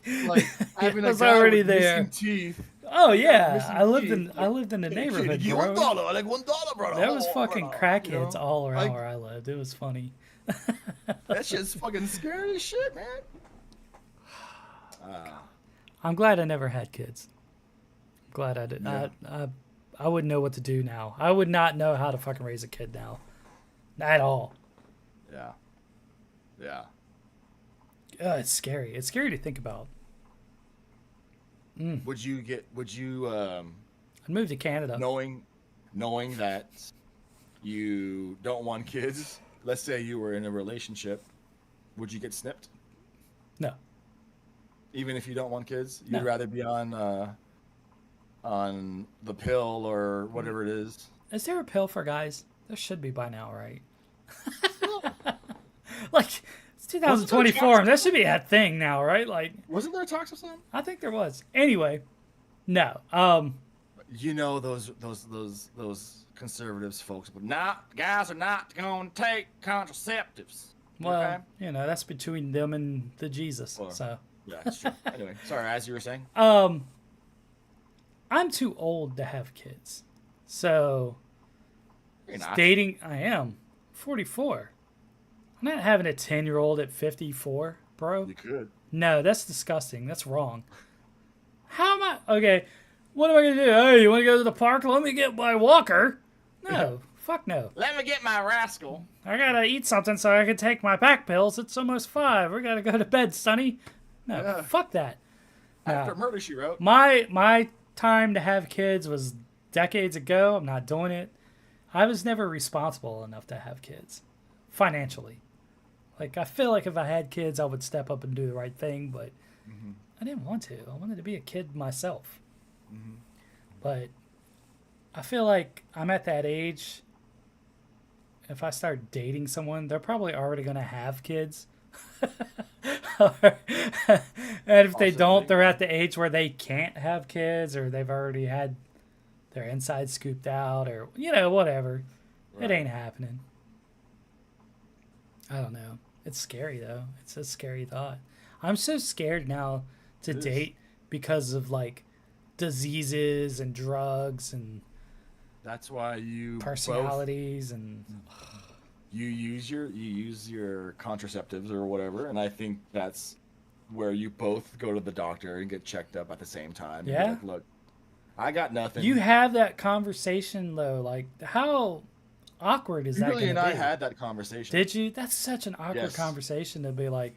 having I a was guy already with there. missing teeth. Oh Yeah, yeah, missing I lived teeth. in the Hey, neighborhood, kid, bro. $1. Like $1, brother. There was Oh, fucking brother. crackheads all around Like, where I lived. It was funny. that shit's fucking scary as shit, man. I'm glad I never had kids. I'm glad I did. Yeah. I wouldn't know what to do now. I would not know how to fucking raise a kid now, at all. Yeah. It's scary. It's scary to think about. Would you I'd move to Canada. knowing that you don't want kids, let's say you were in a relationship, would you get snipped? No. Even if you don't want kids, you'd No. rather be on the pill or whatever it is. Is there a pill for guys? There should be by now, right? Like, it's 2024, and that should be a thing now, right? Like, Wasn't there a toxicity? I think there was. Anyway, no. Those conservatives folks, but guys are not going to take contraceptives. Well, Okay? you know, that's between them and the Jesus. Well, So, Yeah, that's true. Anyway, sorry, as you were saying. I'm too old to have kids. So, You're not. dating, I am 44. I'm not having a 10-year-old at 54, bro. You could. No, that's disgusting. That's wrong. How am I? Okay, what am I going to do? Hey, you want to go to the park? Let me get my walker. No, fuck no. Let me get my rascal. I got to eat something so I can take my back pills. It's almost 5. We got to go to bed, Sonny. No, Yeah. fuck that. After Murder, She Wrote. My time to have kids was decades ago. I'm not doing it. I was never responsible enough to have kids financially. Like, I feel like if I had kids, I would step up and do the right thing, but I didn't want to. I wanted to be a kid myself. But I feel like I'm at that age. If I start dating someone, they're probably already going to have kids. And if they don't, they're at the age where they can't have kids, or they've already had their inside scooped out, or, you know, whatever. Right. It ain't happening. I don't know. It's scary, though. It's a scary thought. I'm so scared now to date because of, like, diseases and drugs and That's why you personalities and you use your contraceptives or whatever, and I think that's where you both go to the doctor and get checked up at the same time. And be Yeah. like, look, I got nothing. you have that conversation, though. Like, how awkward is that Really, going and to I be? had that conversation. Did you? That's such an awkward Yes. conversation to be like,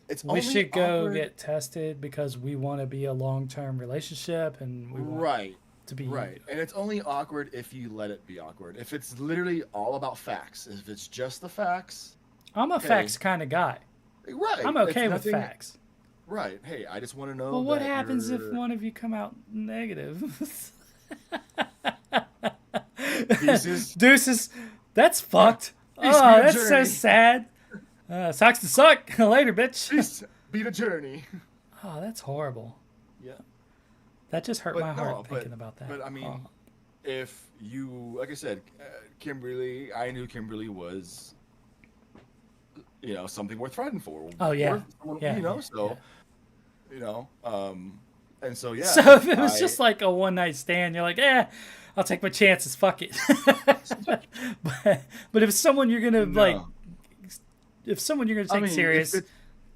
It's we only should go awkward- get tested because we want to be a long-term relationship and we want right. to be Right, and it's only awkward if you let it be awkward. If it's literally all about facts, if it's just the facts, I'm a facts kind of guy. right? I'm it's okay with nothing- facts. Right. Hey, I just want to know. Well, what that happens if you're- one of you come out negative? Deuces. Deuces. That's fucked. Peace Oh, be a that's so journey. sad. Sucks to suck. Later, bitch. Peace be the journey. Oh, that's horrible. Yeah. That just hurt But my no, heart but- thinking about that. But I mean, Oh. if you, like I said, Kimberly, I knew Kimberly was, something worth fighting for. Oh, yeah. Yeah. Yeah, So, and so yeah. So if it was just like a one-night stand, you're like, I'll take my chances. Fuck it. but if it's someone you're gonna if someone you're gonna take serious,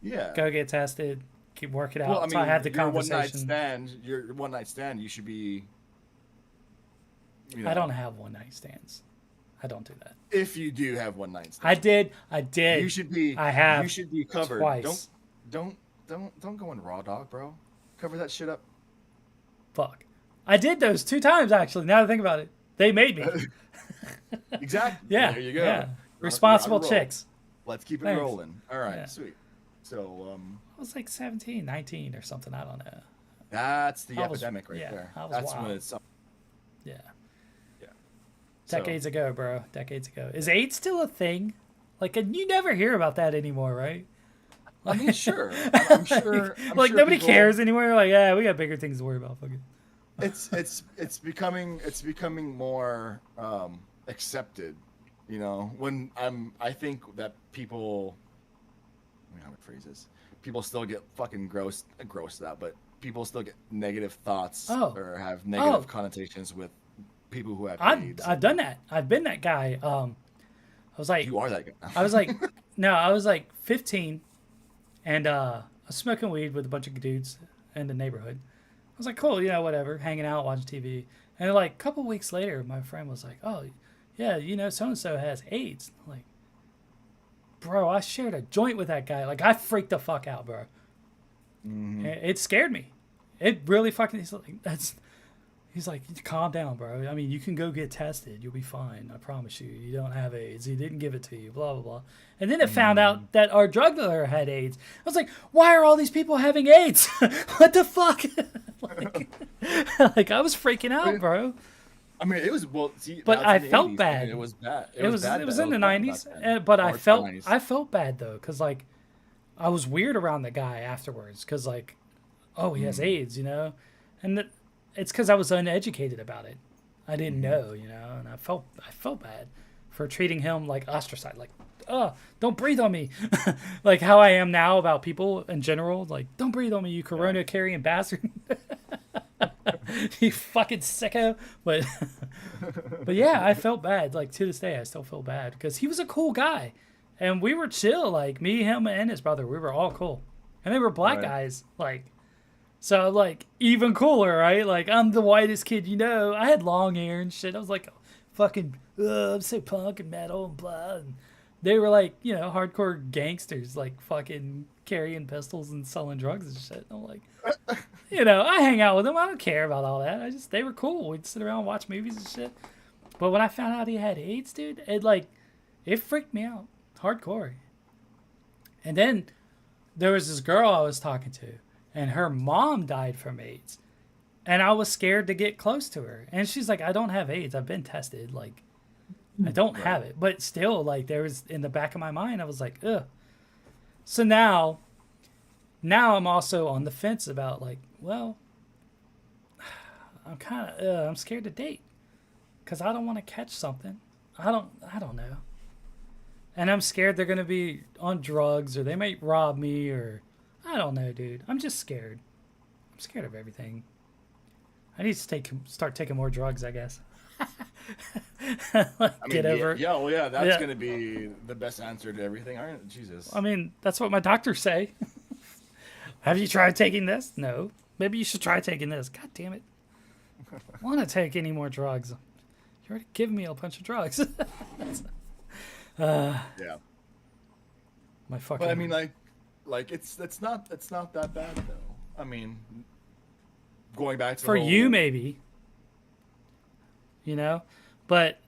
yeah. go get tested, keep working out. Well, I mean, so I had the your one night conversation. stand, you should be. I don't have one-night stands. I don't do that. If you do have one night stand, I did. you should be. I have. You should be covered. Twice. Don't go in raw dog, bro. Cover that shit up. Fuck. I did those 2 times actually. Now that I think about it, they made me. Exactly. Yeah. There you go. Yeah. You're on Responsible a roll. chicks. Let's keep it Thanks. rolling. All right, Yeah. sweet. So I was like 17, 19 or something. I don't know. that's the I was- epidemic right yeah, there. I was That's wild. when it's Yeah. yeah. So, Decades ago, bro. Decades ago. Is AIDS still a thing? Like, and you never hear about that anymore, right? I mean, sure. I'm sure. I'm Like sure nobody people- cares anymore. Like, yeah, we got bigger things to worry about. Fucking. It's becoming more accepted. You know, when I think that people. I mean, how to phrase this? People still get fucking grossed out, but people still get negative thoughts or have negative connotations with people who have AIDS. I've done that. I've been that guy. I was like, You are that guy. I was like, no, I was like 15, and I was smoking weed with a bunch of dudes in the neighborhood. I was like, cool, you know, whatever, hanging out, watching TV. And like a couple weeks later, my friend was like, oh, yeah, you know, so and so has AIDS. I'm like, bro, I shared a joint with that guy. Like, I freaked the fuck out, bro. Mhm. It scared me. It really fucking. He's like, calm down, bro. I mean, you can go get tested. You'll be fine. I promise you. You don't have AIDS. He didn't give it to you. Blah, blah, blah. And then it found out that our drug dealer had AIDS. I was like, why are all these people having AIDS? What the fuck? like, I was freaking out, bro. I mean, it was See, But now it's I in the felt 80s. I bad. mean, it was bad. It was bad, in the bad back 90s. then. But Or I it's felt 90s. I felt bad though, because like I was weird around the guy afterwards, because like, oh, he has AIDS, you know, and it's because I was uneducated about it. I didn't know, you know, and I felt bad for treating him like ostracized, like, oh, don't breathe on me, like how I am now about people in general, like, don't breathe on me, you corona carrying bastard. You fucking sicko. But yeah, I felt bad. Like, to this day I still feel bad, because he was a cool guy and we were chill, like me, him, and his brother, we were all cool, and they were black guys, like, so like even cooler, right? Like, I'm the whitest kid, you know, I had long hair and shit. I was like, fucking I'm so punk and metal and blah, and they were like, you know, hardcore gangsters, like fucking carrying pistols and selling drugs and shit. I'm like, you know, I hang out with them. I don't care about all that. They were cool. We'd sit around and watch movies and shit. But when I found out he had AIDS, dude, it freaked me out hardcore. And then there was this girl I was talking to, and her mom died from AIDS. And I was scared to get close to her. And she's like, I don't have AIDS. I've been tested. Like, I don't have it. But still, like, there was, in the back of my mind, I was like, ugh. So now I'm also on the fence about, like, well, I'm scared to date, because I don't want to catch something. I don't know. And I'm scared they're going to be on drugs, or they might rob me, or I don't know, dude. I'm just scared. I'm scared of everything. I need to start taking more drugs, I guess. Get over it. Yeah, well, yeah, that's going to be the best answer to everything. Jesus. I mean, that's what my doctors say. Have you tried taking this? No. Maybe you should try taking this. God damn it. I want to take any more drugs. You already given me a bunch of drugs. Yeah. My fucking. But I mean, like it's not that bad though. I mean, going back to for the whole, you maybe, you know, but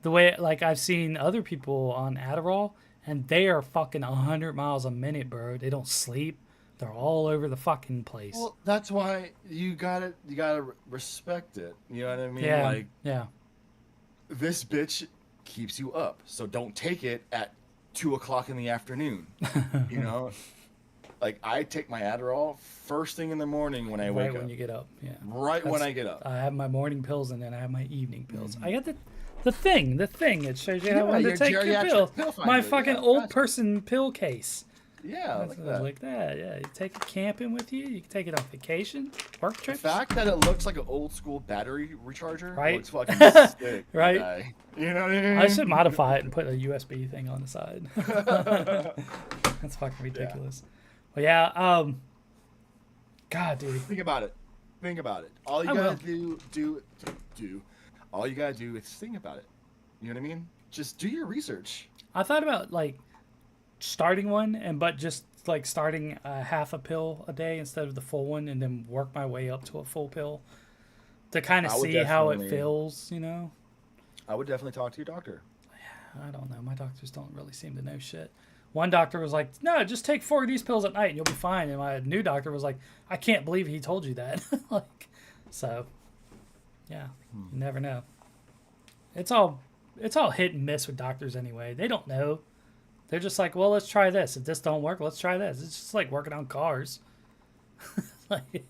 the way, like, I've seen other people on Adderall, and they are fucking 100 miles a minute, bro. They don't sleep. They're all over the fucking place. Well, that's why you gotta respect it. You know what I mean? Yeah. Like, yeah. this bitch keeps you up, so don't take it at 2:00 in the afternoon. You know, like, I take my Adderall first thing in the morning when I wake Right when up. you get up. Yeah. Right when I get up. I have my morning pills, and then I have my evening pills. I got the thing that shows you how Yeah, long to your take your geriatric pill. pill My finder. fucking Yeah, old gotcha. person pill case. Yeah, like that. Yeah. You take it camping with you. You can take it on vacation, work The trips. fact that it looks like an old school battery recharger Right. looks fucking sick. Right. Guy. You know what I mean? I should modify it and put a USB thing on the side. That's fucking ridiculous. But yeah, God, dude. Think about it. All you I gotta will. do. All you gotta do is think about it. You know what I mean? Just do your research. I thought about, like, starting one, but just like starting a half a pill a day instead of the full one, and then work my way up to a full pill to kind of I would see how it definitely- feels, you know. I would definitely talk to your doctor. I don't know. My doctors don't really seem to know shit. One doctor was like, no, just take 4 of these pills at night and you'll be fine. And my new doctor was like, I can't believe he told you that. Like, so, yeah, you never know. It's all hit and miss with doctors anyway. They don't know. They're just like, well, let's try this. If this don't work, let's try this. It's just like working on cars. Like,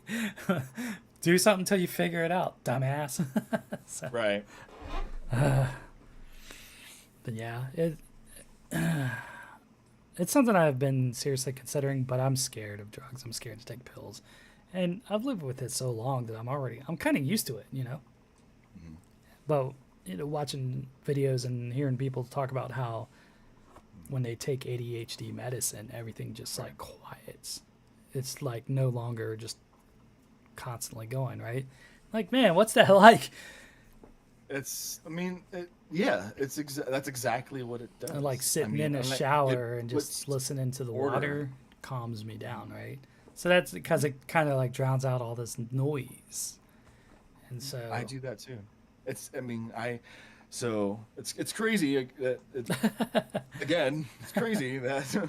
do something until you figure it out, dumbass. So, Right. but yeah, it's something I've been seriously considering, but I'm scared of drugs. I'm scared to take pills. And I've lived with it so long that I'm kind of used to it, you know? Mm-hmm. But, watching videos and hearing people talk about how when they take ADHD medicine, everything just like quiets. It's like no longer just constantly going, right? Like, man, what's that like? That's exactly what it does. Like sitting in a shower and just listening to the water calms me down, right? So that's because it kind of like drowns out all this noise. And so I do that too. It's crazy. Again, it's crazy that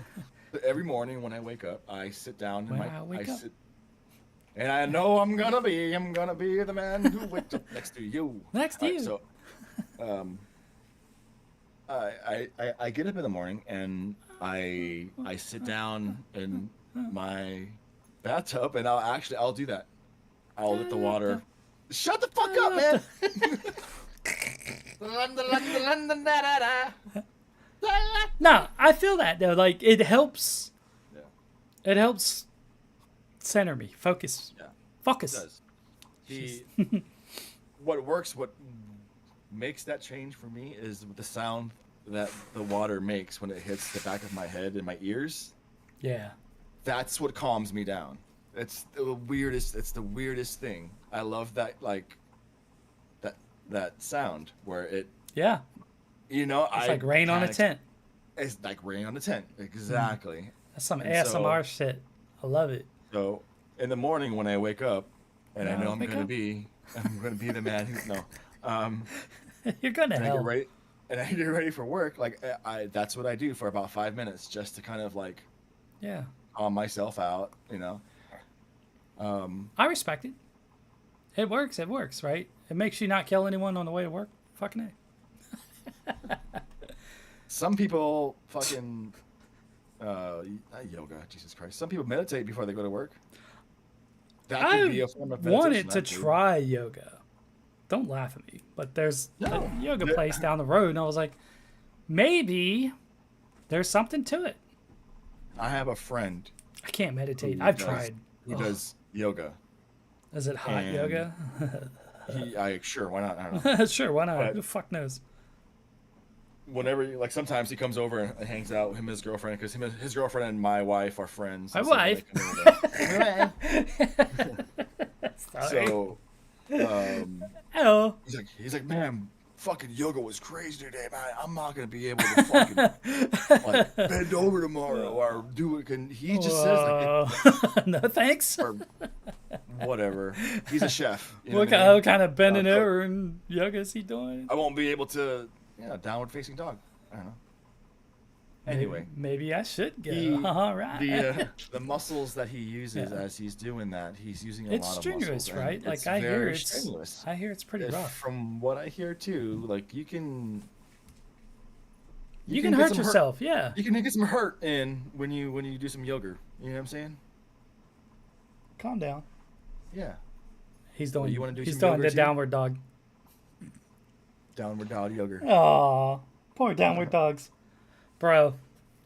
every morning when I wake up, I sit down and and I know I'm gonna be the man who wakes up next to you. Next to you. So, I get up in the morning and I sit down in my bathtub and I'll do that. I'll let the water. Shut the fuck up, man. No, I feel that though. Like it helps. Yeah. It helps center me, focus. Yeah. Focus. It does. What makes that change for me is the sound that the water makes when it hits the back of my head and my ears. Yeah. That's what calms me down. It's the weirdest thing. I love that, like that sound where it. Yeah. It's like rain on a tent. It's like rain on a tent. Exactly. That's some ASMR shit. I love it. So in the morning when I wake up, and I know I'm gonna be the man who you're gonna help. And I get ready for work. Like that's what I do for about 5 minutes, just to kind of like, calm myself out. I respect it. It works. It works, right? It makes you not kill anyone on the way to work. Fucking A. Some people fucking yoga. Jesus Christ. Some people meditate before they go to work. That could be a form of meditation. I wanted to try yoga. Don't laugh at me, but there's a yoga place down the road, and I was like, maybe there's something to it. I have a friend. I can't meditate. I've tried. He does yoga. Is it hot yoga? Sure, why not? I don't know. Sure, why not? Who the fuck knows? Whenever, like, sometimes he comes over and hangs out with him and his girlfriend, because his girlfriend and my wife are friends. My wife? Sorry. So, hello. He's like, man, fucking yoga was crazy today, man. I'm not gonna be able to fucking like bend over tomorrow or do it. And he just says like, no thanks. Or whatever. He's a chef. What kind of bending over and yoga is he doing? I won't be able to. Downward facing dog. I don't know. Anyway, maybe I should go. All right. The muscles that he uses as he's doing that, he's using a lot of muscles. It's strenuous, right? Like I hear it's pretty rough. From what I hear too, like you can hurt yourself. Yeah. You can get some hurt in when you do some yoga. You know what I'm saying? Calm down. Yeah. He's doing. You want to do? He's doing the downward dog. Downward dog yoga. Aw, poor downward dogs. Bro,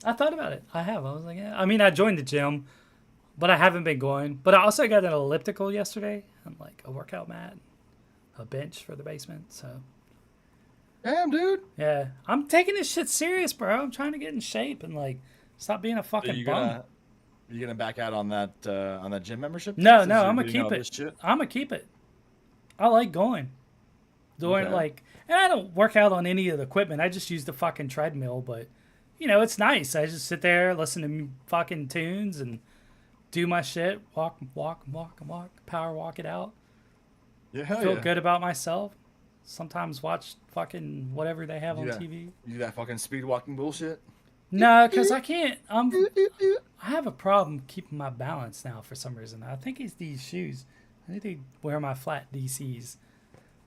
I thought about it. I was like, yeah. I mean, I joined the gym, but I haven't been going. But I also got an elliptical yesterday and like a workout mat, a bench for the basement. So, damn, dude. Yeah, I'm taking this shit serious, bro. I'm trying to get in shape and like stop being a fucking bum. You gonna back out on that gym membership? No, I'm gonna keep it. I'm gonna keep it. I like going. Doing like, and I don't work out on any of the equipment. I just use the fucking treadmill, but it's nice. I just sit there, listen to fucking tunes and do my shit, walk, power walk it out. Yeah, hell Feel good about myself. sometimes watch fucking whatever they have on Yeah. TV. You do that fucking speed walking bullshit. No, because I can't. I have a problem keeping my balance now for some reason. I think it's these shoes. I need to wear my flat DCs.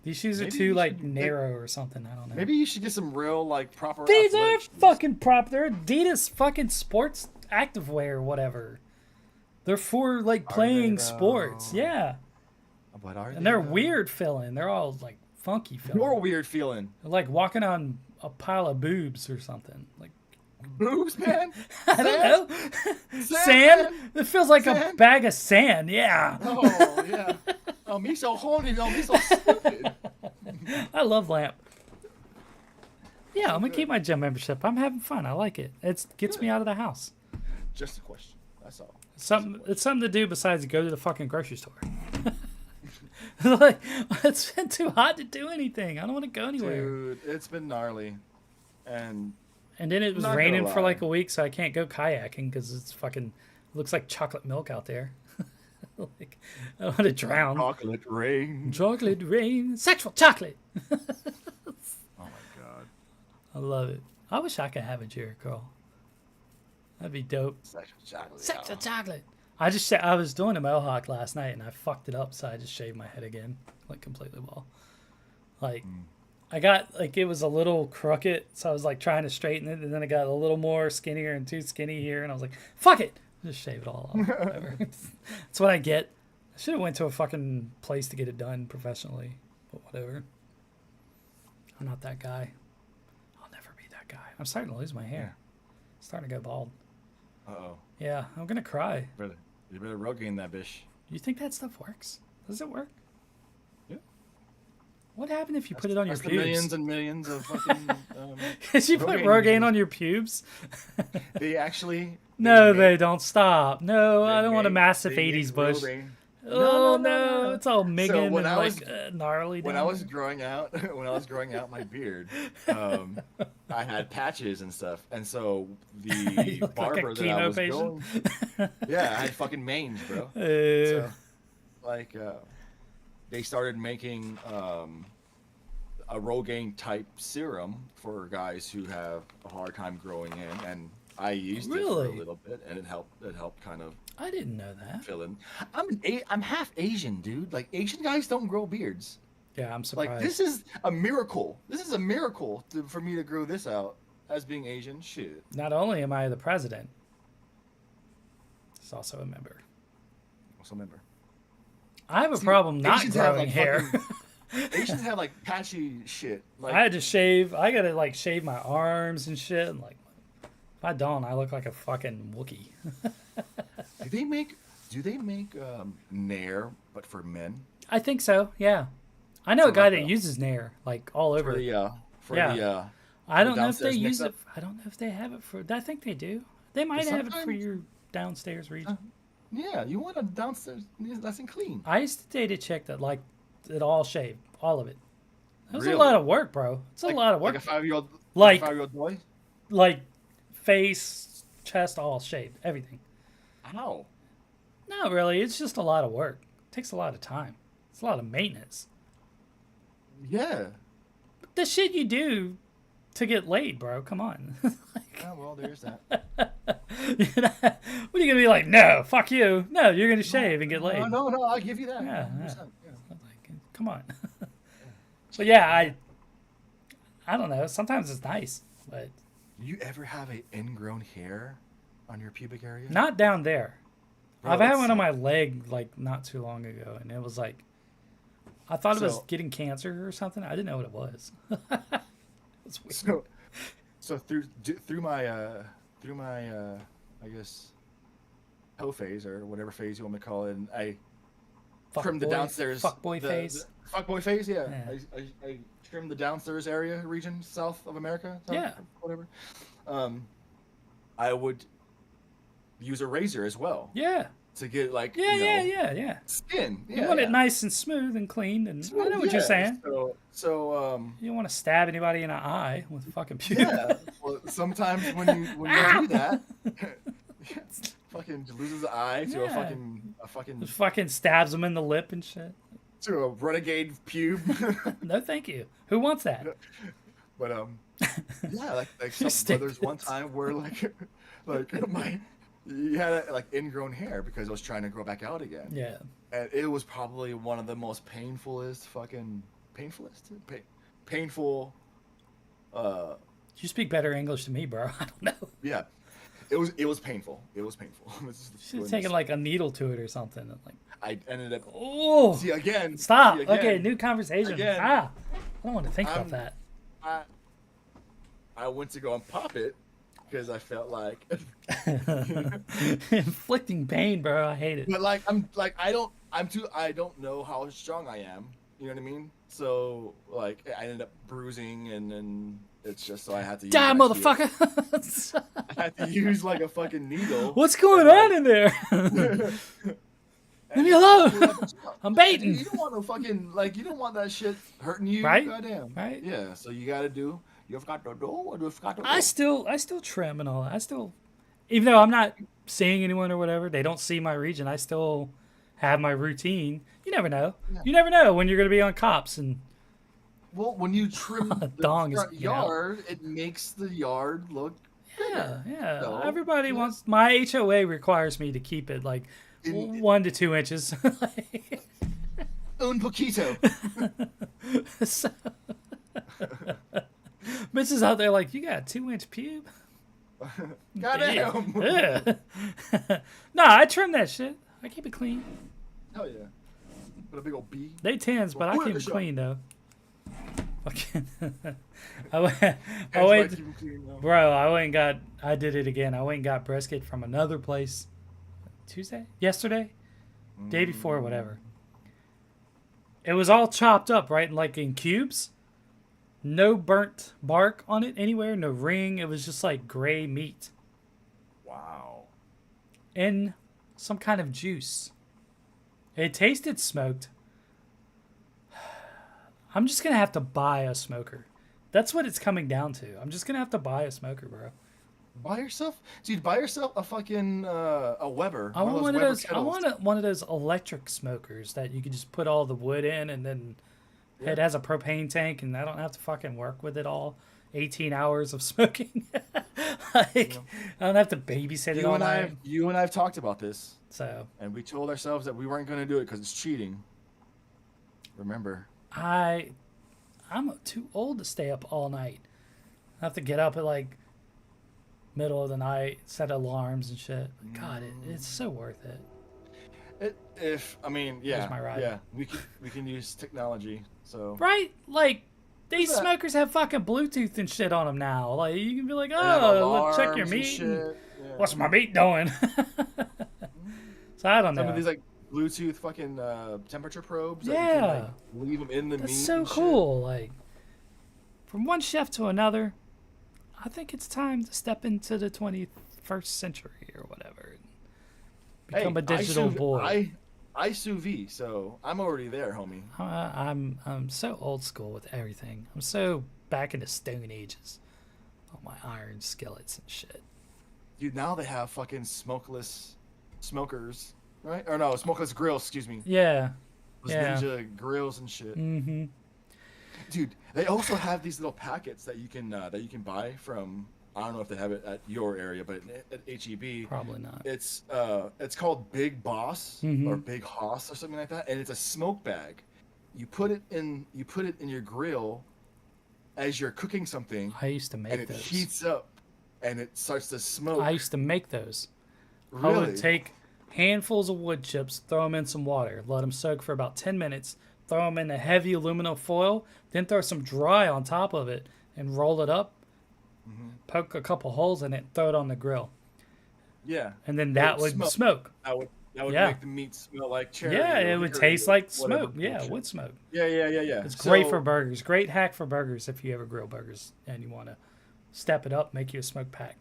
These shoes are Maybe too you like should- narrow or something. I don't know. Maybe you should get some real like proper. These are athletic shoes. fucking prop. They're Adidas fucking sports activewear or whatever. They're for like Are playing they, sports. though? Yeah. What are they? And they're though? weird feeling. They're all like funky feeling. You're weird feeling. They're like walking on a pile of boobs or something. Like Boobs, man. I don't know. Sand, Sand? man? It feels like a Sand? bag of sand. Yeah. Oh yeah. Oh, me so horny. Oh, me so stupid. I love Lamp. Yeah, I'm gonna keep my gym membership. I'm having fun. I like it. It gets me out of the house. Just a question. That's all. It's something to do besides go to the fucking grocery store. Like it's been too hot to do anything. I don't want to go anywhere. Dude, it's been gnarly, and And then it was Not gonna raining for lie. like a week, so I can't go kayaking because it's fucking looks like chocolate milk out there. Like I want to drown. chocolate rain. Chocolate rain, sexual chocolate. Oh my god. I love it. I wish I could have a Jerry curl. That'd be dope. Sexual chocolate. Sexual chocolate. I was doing a mohawk last night and I fucked it up, so I just shaved my head again, like completely bald. Like I got like it was a little crooked, so I was like trying to straighten it, and then I got a little more skinnier and too skinny here, and I was like, fuck it, just shave it all off. Whatever. That's what I get. I should have went to a fucking place to get it done professionally, but whatever. I'm not that guy. I'll never be that guy. I'm starting to lose my hair. It's starting to go bald. Uh-oh. Yeah, I'm gonna cry. You better Rogaine that bitch. You think that stuff works? Does it work? Yeah. What happened if you put it on your That's the pubes? millions and millions of fucking. Did you put Rogaine Rogaine users. on your pubes? They actually. No, made- they don't. Stop. No, I don't want a made- massive they made 80s bush. Rogaine. Oh, No, no. It's all migging when and I was- like gnarly. When down I was there. growing out, my beard, I had patches and stuff, and so You the look like a barber that I chemo was patient. going, yeah, I had fucking mange, bro. Uh, So, like, they started making a Rogaine type serum for guys who have a hard time growing in, and I used it for Really? a little bit, and it helped. It helped kind of I didn't know that. fill in. I'm half Asian, dude. Like Asian guys don't grow beards. Yeah, I'm surprised. Like this is a miracle. This is a miracle for me to grow this out as being Asian. Shit. Not only am I the president, he's also a member. Also remember. I have a problem not Asians have, growing like, hair. Asians have like patchy shit. Like I had to shave. I gotta like shave my arms and shit. And like, if I don't, I look like a fucking Wookiee. do they make Nair but for men? I think so. Yeah, I know a So guy like that a- uses Nair like all over. For the Yeah. I don't know if they downstairs use it. mix-up? I don't know if they have it for. I think they do. They might But have it for sometimes- your downstairs region. Yeah, you want a downstairs nice and clean. I used to date a chick that liked it all shaved, all of it. That was Really? a lot of work, bro. It's a lot of work. Like a 5-year-old, Like- 5-year-old boy. Like face, chest, all shaved, everything. How? Not really. It's just a lot of work. It takes a lot of time. It's a lot of maintenance. Yeah. The shit you do to get laid, bro. Come on. Oh, well, there's that. You know, what are you gonna be like? No, fuck you. No, you're gonna shave and get laid. No, I'll give you that. Yeah, 100%, yeah. Like, come on. But yeah, I don't know. Sometimes it's nice, but You ever have a ingrown hair on your pubic area? not down there. Bro, I've had it's- one on my leg like not too long ago, and it was like I thought it was So- getting cancer or something. I didn't know what it was. It's weird. So through my I guess toe phase or whatever phase you want me to call it, and I trimmed the Fuckboy- downstairs fuckboy phase. fuckboy phase, yeah. Yeah. I trimmed the downstairs area region south of America. Yeah. Whatever. I would use a razor as well Yeah, to get like yeah. skin. You Yeah, want yeah. it nice and smooth and clean, and I know what you're saying. So You don't want to stab anybody in the eye with a fucking pube. yeah. Well, sometimes when you do that, fucking loses an eye to Yeah. a fucking Just fucking stabs them in the lip and shit. to a renegade pube. No, thank you. Who wants that? But yeah, like You're some brothers stupid. one time were like my he had like ingrown hair because I was trying to grow back out again, Yeah. and it was probably one of the most painful. Uh, You speak better English than me, bro. I don't know. yeah, it was painful. It was painful. Should have taken like a needle to it or something. I'm like, I ended up oh, see again. stop. See again, Okay, new conversation. again. I don't want to think about I'm- that. I I went to go and pop it because I felt like, Inflicting pain, bro. I hate it. but I don't know how strong I am. You know what I mean? So like I ended up bruising, and then it's just so I had to Die, use motherfucker. I had to use like a fucking needle. What's going on in there? Leave me alone. I'm baiting. You don't want no fucking you don't want that shit hurting you, Right? Goddamn. Right? Yeah. So you've got to do what you've got to do. I still trim and all that. I still, even though I'm not seeing anyone or whatever, they don't see my region. I still have my routine. You never know. Yeah. You never know when you're gonna be on cops and Well, when you trim the Dong is, front you know. yard, it makes the yard look Yeah, yeah. No. Everybody Yeah. wants. My HOA requires me to keep it like In- 1 to 2 inches. un poquito. So, bitches out there like, you got a 2-inch pube? Goddamn. Yeah. No, I trim that shit. I keep it clean. Hell yeah. Put a big old bee. They tens, but I Well, keep it sure. clean though. Fucking. I Hands went, right, keep 'em clean, though. bro. I did it again. I went and got brisket from another place. Yesterday, day before, whatever. It was all chopped up, right, like in cubes. No burnt bark on it anywhere. No ring. It was just like gray meat Wow. in some kind of juice. It tasted smoked. I'm just gonna have to buy a smoker. That's what it's coming down to. I'm just gonna have to buy a smoker, bro. Buy yourself, dude. Buy yourself a fucking a Weber. I want one of Weber those. I kettles. want one of those electric smokers that you can just put all the wood in, and then it has a propane tank, and I don't have to fucking work with it all. 18 hours of smoking. Like, I don't have to babysit it all night. You and I have talked about this, So and we told ourselves that we weren't going to do it because it's cheating. Remember? I'm too old to stay up all night. I have to get up at like middle of the night, set alarms and shit. God, it's so worth it. Yeah, my ride. yeah, we can use technology. So Right? Like, these What's that? smokers have fucking Bluetooth and shit on them now. Like, you can be like, They have oh, let's check alarms your and meat. and shit. Yeah. What's my meat doing? So I don't Some know. of these like Bluetooth fucking temperature probes. That you Yeah. can, like, leave them in the That's meat. so and shit. cool. Like, from one chef to another, I think it's time to step into the 21st century or whatever. Become a digital boy. I sous vide, so I'm already there, homie. I'm so old school with everything. I'm so back in the Stone Ages. All my iron skillets and shit. Dude, now they have fucking smokeless smokers, right? Or no, smokeless grills. Excuse me. Yeah. Those Yeah. ninja grills and shit. Mm-hmm. Dude, they also have these little packets that you can buy from. I don't know if they have it at your area, but at HEB, Probably not. it's called Big Boss Mhm. or Big Hoss or something like that, and it's a smoke bag. You put it in your grill as you're cooking something, I used to and make it those. heats up, and it starts to smoke. I used to make those. I Really? would take handfuls of wood chips, throw them in some water, let them soak for about 10 minutes, throw them in a heavy aluminum foil, then throw some dry on top of it and roll it up, poke a couple holes in it, throw it on the grill. Yeah. And then It that would would smoke. smoke. That would Yeah. make the meat smell like cherry. Yeah, or it would hickory taste or like whatever smoke. Yeah, bullshit. wood smoke. Yeah. It's great So- for burgers. Great hack for burgers if you ever grill burgers and you want to step it up, make you a smoke pack.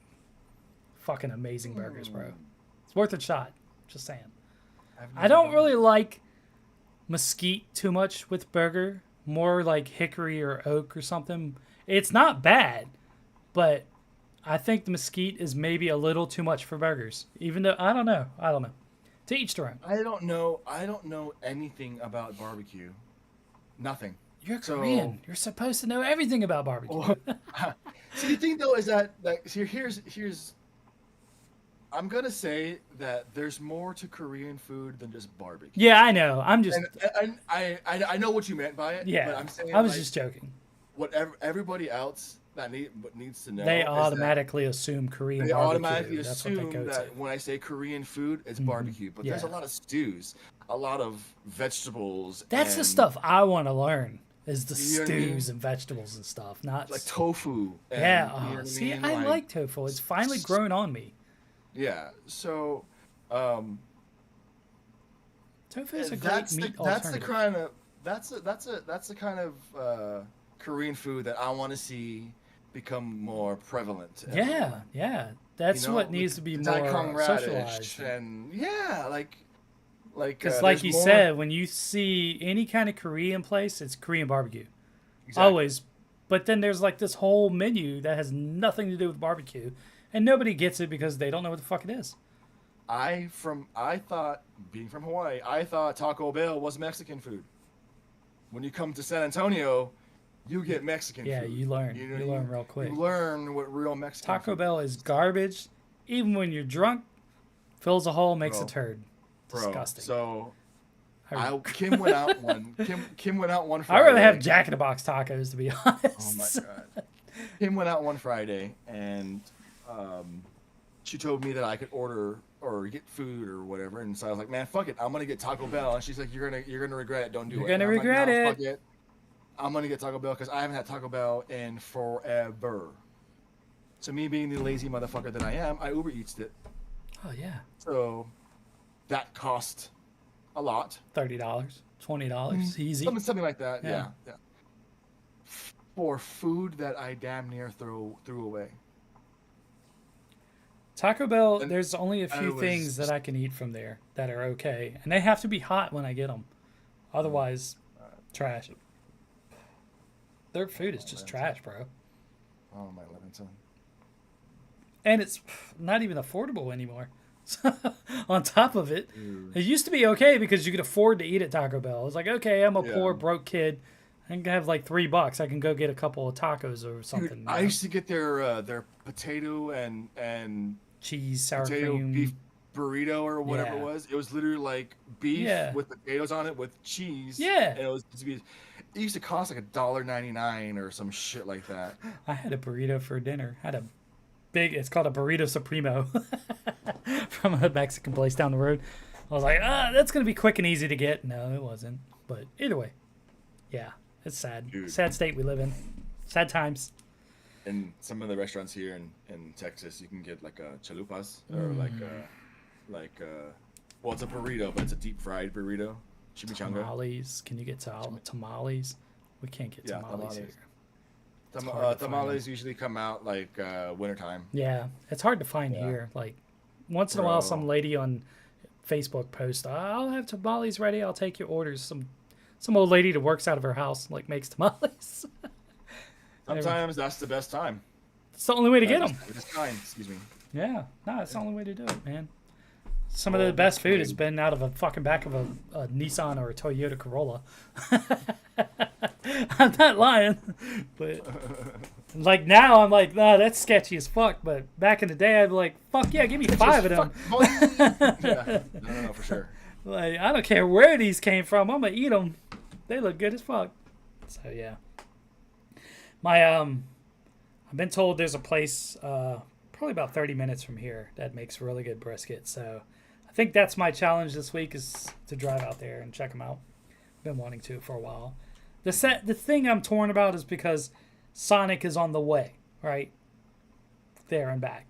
Fucking amazing burgers, bro. It's worth a shot. Just saying. I've I never don't done really like mesquite too much with burger. More like hickory or oak or something. It's not bad, but I think the mesquite is maybe a little too much for burgers. Even though I don't know. To each their own. I don't know anything about barbecue. Nothing. You're So- Korean. You're supposed to know everything about barbecue. See, the thing though is that like here's I'm gonna say that there's more to Korean food than just barbecue. Yeah, I know. I'm just. And I know what you meant by it. Yeah, But I'm saying I was like, just joking. whatever everybody else that needs to know. They is that automatically assume Korean they barbecue. automatically That's what they assume go that to. when I say Korean food, it's barbecue. But there's a Yeah. lot of stews, a lot of vegetables. That's the and, stuff I want to learn. Is the You know what I mean? stews and vegetables and stuff, not like tofu. And, yeah. you know Oh, what see, mean? I like tofu. It's finally grown on me. Yeah. So, Tofu is a great that's meat that's the alternative. kind of that's the kind of Korean food that I want to see become more prevalent. Yeah, yeah. That's You know, what needs to be more daikon radish socialized. and like Because, like there's you more- said, when you see any kind of Korean place, it's Korean barbecue. Exactly. Always. But then there's like this whole menu that has nothing to do with barbecue. And nobody gets it because they don't know what the fuck it is. I thought, being from Hawaii, I thought Taco Bell was Mexican food. When you come to San Antonio, you get Mexican Yeah, food. you learn. know, You learn real quick. You learn what real Mexican Taco food Bell is garbage. Even when you're drunk, fills a hole, makes a Bro. turd. Bro. Disgusting. So I, Kim went out one. Kim went out one I Friday. rather have Jack in the Box tacos, to be honest. Oh my god. Kim went out one Friday and she told me that I could order or get food or whatever, and so I was like, man, fuck it, I'm gonna get Taco Bell. And she's like, you're gonna regret it. Don't do it. You're gonna And I'm like, regret "Nah, it." fuck it. I'm gonna get Taco Bell because I haven't had Taco Bell in forever. So me being the lazy motherfucker that I am, I Uber Eats it. Oh, yeah. So that cost a lot. $30, $20, easy. Something like that. Yeah. Yeah. For food that I damn near threw away. Taco Bell, And there's only a I few was things that just- I can eat from there that are okay. And they have to be hot when I get them. Otherwise, trash. Their food is just trash, bro. Oh my Levinson. And it's not even affordable anymore. On top of it, it used to be okay because you could afford to eat at Taco Bell. It was like, okay, I'm a poor, Yeah. broke kid. I can have like $3. I can go get a couple of tacos or something. Dude, you I know? used to get their potato and Cheese, sour potato cream. beef burrito or whatever Yeah. it was. It was literally like beef Yeah. with potatoes on it with cheese. Yeah. And it used to cost like $1.99 or some shit like that. I had a burrito for dinner. It's called a burrito supremo from a Mexican place down the road. I was like, that's going to be quick and easy to get. No, it wasn't. But either way, yeah, it's sad. Dude. Sad state we live in. Sad times. In some of the restaurants here in Texas, you can get like a chalupas or like well, it's a burrito, but it's a deep fried burrito. Chimichanga. Tamales. Can you get tamales? We can't get Yeah, tamales tamales. here. It's hard to find Tamales usually come out like wintertime. Yeah, it's hard to find Yeah. here. Like once in a while, Bro. some lady on Facebook posts, "I'll have tamales ready. I'll take your orders." Some old lady that works out of her house like makes tamales. Sometimes that's the best time. It's the only way to get them. It's kind, excuse me. Yeah, no, it's the only way to do it, man. Some of Oh, the best that's food has great. been out of a fucking back of a Nissan or a Toyota Corolla. I'm not lying, but like now I'm like, nah, that's sketchy as fuck. But back in the day, I'd be like, fuck yeah, give me 5 of them. Yeah, no, for sure. Like I don't care where these came from, I'm gonna eat them. They look good as fuck. So yeah, I've been told there's a place probably about 30 minutes from here that makes really good brisket. So I think that's my challenge this week is to drive out there and check them out. Been wanting to for a while. The thing I'm torn about is because Sonic is on the way, right? There and back.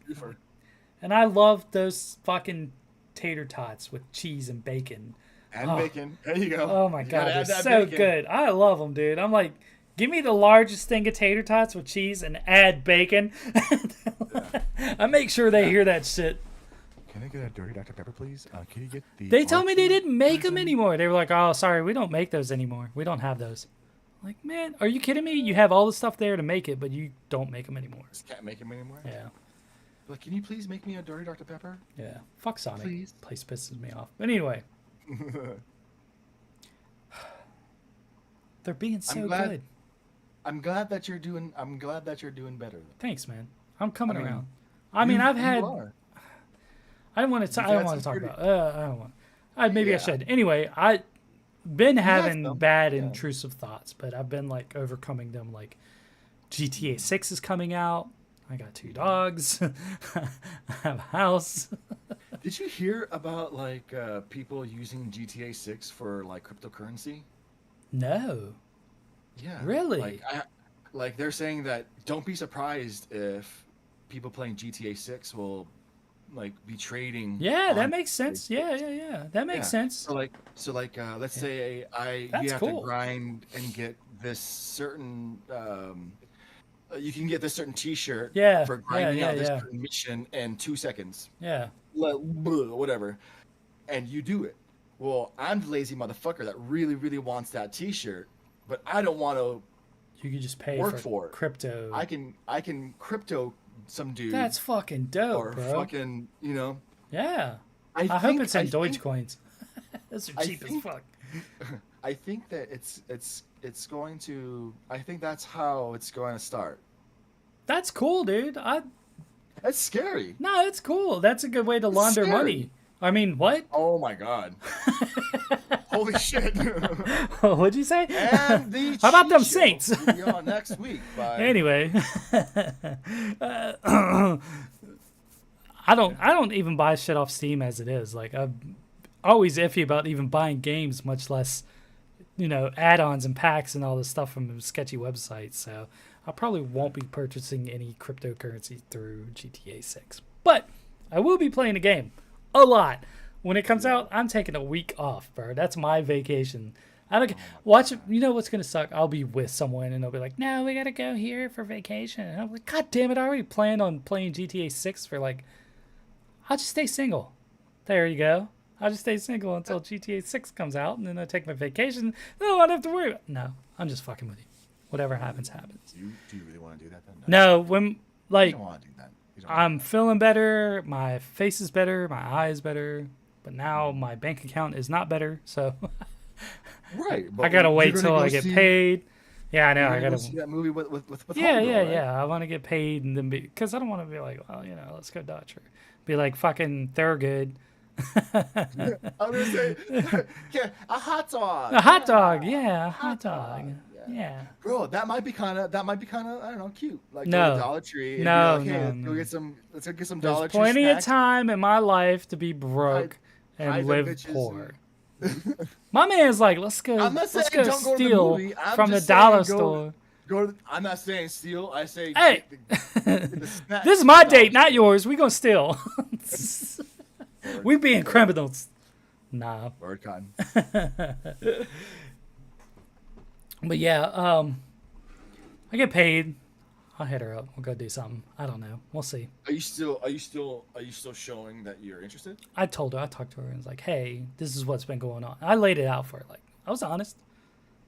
And I love those fucking tater tots with cheese and bacon. And Oh. bacon. There you go. Oh my You god, gotta they're add that so bacon. good. I love them, dude. I'm like, give me the largest thing of tater tots with cheese and add bacon. I make sure they hear that shit. Can I get a dirty Dr. Pepper, please? Can you get the? They told me they Archie didn't make them version? anymore. They were like, oh, sorry, we don't make those anymore. We don't have those. I'm like, man, are you kidding me? You have all the stuff there to make it, but you don't make them anymore. Just can't make them anymore. Yeah. Like, can you please make me a dirty Dr. Pepper? Yeah. Fuck Sonic. Please. Place pisses me off. But anyway, they're being so good. I'm glad that you're doing better. Thanks, man. I'm coming I mean, around. I mean, I've had. You are. I don't want to. You've I don't had want to some talk pretty- about. I don't want. Maybe I Yeah. should. Anyway, I been having some. bad Yeah. intrusive thoughts, but I've been like overcoming them. Like GTA 6 is coming out. I got 2 dogs. I have a house. Did you hear about like people using GTA 6 for like cryptocurrency? No. Yeah. Really? Like they're saying that don't be surprised if people playing GTA 6 will like be trading. Yeah, that on makes sense. GTA 6. Yeah. That makes sense. So like let's say That's you have cool. to grind and get this certain you can get this certain T-shirt for grinding out this certain mission in 2 seconds. Yeah. Whatever, and you do it. Well, I'm the lazy motherfucker that really, really wants that T-shirt, but I don't want to. You could just pay Work for for it. crypto. I can crypto some dude. That's fucking dope, or bro. fucking Yeah. I hope it's in I think- Dogecoins. Those are I cheap as think- fuck. I think that it's going to. I think that's how it's going to start. That's cool, dude. That's scary. No, it's cool. That's a good way to launder scary. money. I mean, what? Oh my god! Holy shit! What'd you say? And the How about them Chee Show Saints? will be on next week. Bye. Anyway, I don't even buy shit off Steam as it is. Like, I'm always iffy about even buying games, much less add-ons and packs and all this stuff from sketchy websites. So I probably won't be purchasing any cryptocurrency through GTA 6, but I will be playing the game a lot. When it comes out, I'm taking a week off, bro. That's my vacation. I don't watch. You know what's gonna suck? I'll be with someone and they'll be like, "No, we gotta go here for vacation." And I'm like, "God damn it! I already planned on playing GTA 6 for like. I'll just stay single. There you go. I'll just stay single until GTA 6 comes out, and then I take my vacation. Then I don't have to worry about. No, I'm just fucking with you. Whatever happens, happens. Do you really want to do that then? No, when You like don't want to do that. You don't I'm feeling better, my face is better, my eye is better, but now my bank account is not better. So right. I gotta you're wait gonna till go I get see- paid. Yeah, I know. You're I gonna go gotta. see that movie with Yeah, Homegirl, right? yeah. I want to get paid and then because I don't want to be like, well, let's go Dutch or be like fucking Thurgood. I'm gonna say, yeah, a hot dog. A hot dog, yeah, a hot dog, yeah. Bro, that might be kind of. I don't know, cute. Like No. go to Dollar Tree. And No, be like, hey, no, let's go no. get some. Let's go get some There's Dollar Tree plenty of snacks. time in my life to be broke Hide and them live bitches poor. My man's like, let's go I'm not saying let's go don't go to the steal movie. I'm from the just saying dollar go- store. Go. I'm not saying steal. I say. Hey, get the snacks this is from my the date, Dollar not yours. We gonna steal. Tree. We being criminals. Nah. Word cotton. But yeah, I get paid. I'll hit her up. We'll go do something. I don't know. We'll see. Are you still showing that you're interested? I told her. I talked to her and was like, "Hey, this is what's been going on." I laid it out for her. Like, I was honest.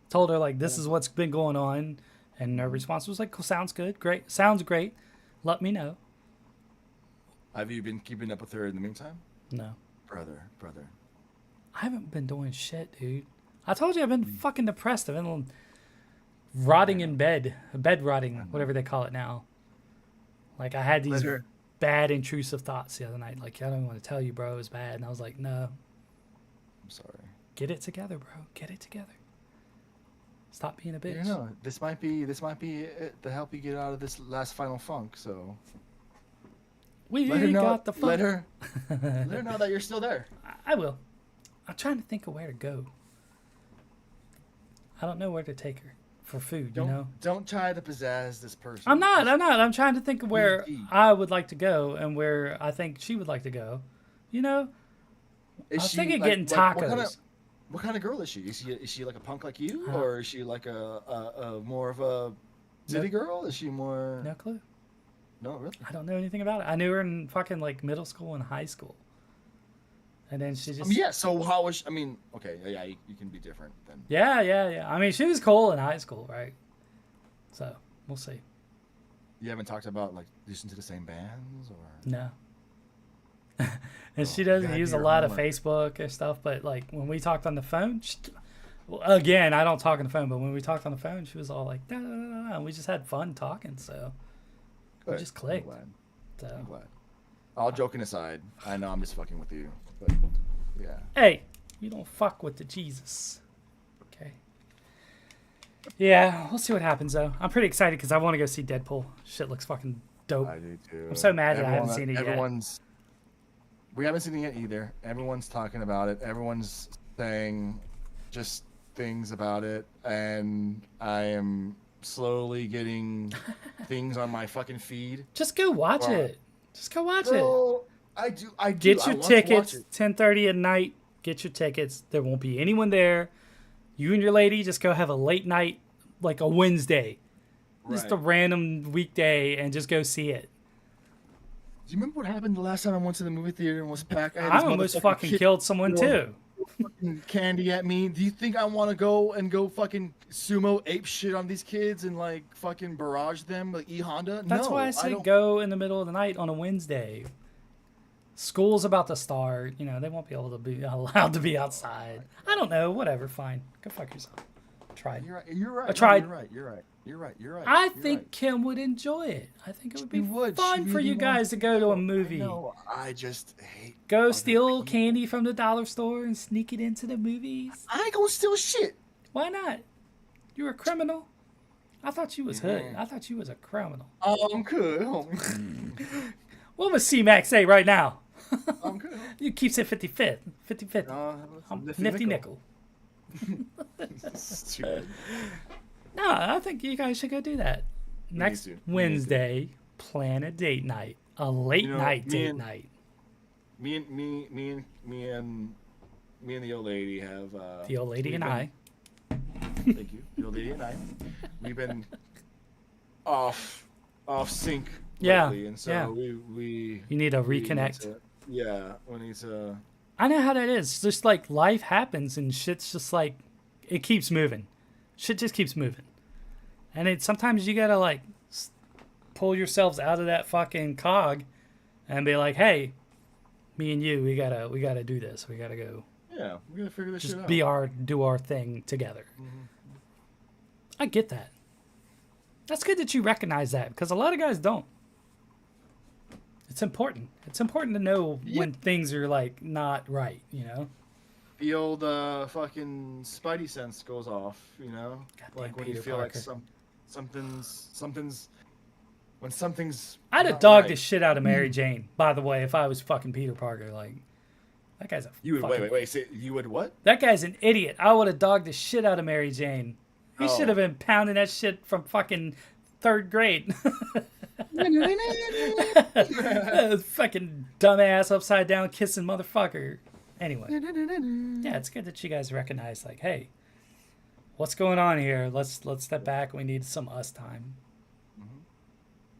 Told her like, "This is what's been going on," and her response was like, "Cool, sounds good. Great. Sounds great. Let me know." Have you been keeping up with her in the meantime? No, Brother. I haven't been doing shit, dude. I told you I've been fucking depressed. I've been rotting in bed rotting, whatever they call it now. Like I had these Pleasure. bad intrusive thoughts the other night. Like, I don't want to tell you, bro, it was bad. And I was like, no, I'm sorry. get it together, bro. Get it together. Stop being a bitch. You know, this might be it to help you get out of this last final funk. So We let her know. got the fun. Let her know that you're still there. I will. I'm trying to think of where to go. I don't know where to take her for food, Don't try to pizzazz this person. I'm not. I'm trying to think of where Indeed. I would like to go and where I think she would like to go. I was thinking getting tacos. What kind of girl is she? Is she like a punk like you, Uh, or is she like a more of a city girl? Is she more? No clue. No, really. I don't know anything about it. I knew her in fucking like middle school and high school. And then she just Yeah. So how was? Okay. Yeah. You can be different then. Yeah. I mean, she was cool in high school, right? So we'll see. You haven't talked about like listening to the same bands or. No. And she You doesn't gotta use do a your lot of homework. Facebook and stuff, but like when we talked on the phone, well, again, I don't talk on the phone, but when we talked on the phone, she was all like, da, da, da, da, and we just had fun talking, so we Good. just clicked. I'm So glad. All joking aside, I know I'm just fucking with you, but yeah. hey, you don't fuck with the Jesus. Okay. Yeah, we'll see what happens though. I'm pretty excited because I want to go see Deadpool. Shit looks fucking dope. I do too. I'm so mad that I haven't seen it yet. We haven't seen it yet either. Everyone's talking about it. Everyone's saying just things about it, and I am slowly getting things on my fucking feed. Just go watch Bro. it. Just go watch it. Bro, I do. Get I your want to watch tickets. it. 10:30 at night. Get your tickets. There won't be anyone there. You and your lady just go have a late night, like a Wednesday, just a Right. random weekday, and just go see it. Do you remember what happened the last time I went to the movie theater and was packed? had I this almost motherfucking fucking kid killed someone throw too. fucking candy at me. Do you think I want to go fucking sumo ape shit on these kids and like fucking barrage them like Honda? That's No, why I say don't. go in the middle of the night on a Wednesday. School's about to start. You know, they won't be able to be allowed to be outside. I don't know. Whatever. Fine. Go fuck yourself. Tried. You're right. You're right. I tried. No, you're right. You're right. You're right. I You're think right. Kim would enjoy it. I think it would be She would. fun She for really you guys wants to go to a I movie. know. I just hate. Go other steal people. candy from the dollar store and sneak it into the movies. I ain't gonna steal shit. Why not? You're a criminal. I thought you was hood. Mhm. I thought you was a criminal. I'm good, homie. What would C-Max say right now? I'm good. You keeps it 55th. 55th. Nifty nickel. Stupid. No, I think you guys should go do that. Next to. We need to. Wednesday, plan a date night. A late You know, night me date and- night. Me and the old lady have. The old lady we've and been- I. Thank you. The old lady and I. We've been off sync Yeah, lately, and so yeah. we You need to we need reconnect. to- yeah, we need to. I know how that is. Just like life happens and shit's just like it keeps moving. Shit just keeps moving. And it sometimes you gotta like pull yourselves out of that fucking cog and be like, hey, me and you, we gotta do this. We gotta go Yeah, we're gonna figure this just shit out. do our thing together. I get that. That's good that you recognize that because a lot of guys don't. It's important. It's important to know when things are like not right, you know? The old fucking spidey sense goes off, you know? Goddamn Like when you Peter feel Parker. like something's when something's I'd have not dogged right. the shit out of Mary Jane, by the way, if I was fucking Peter Parker. Like, that guy's a You would fucking, wait. Say you would what? That guy's an idiot. I would have dogged the shit out of Mary Jane. He Oh. should have been pounding that shit from fucking 3rd grade. Fucking dumbass upside down kissing motherfucker. Anyway, yeah, it's good that you guys recognize like, hey, what's going on here? Let's step back. We need some us time. Mhm.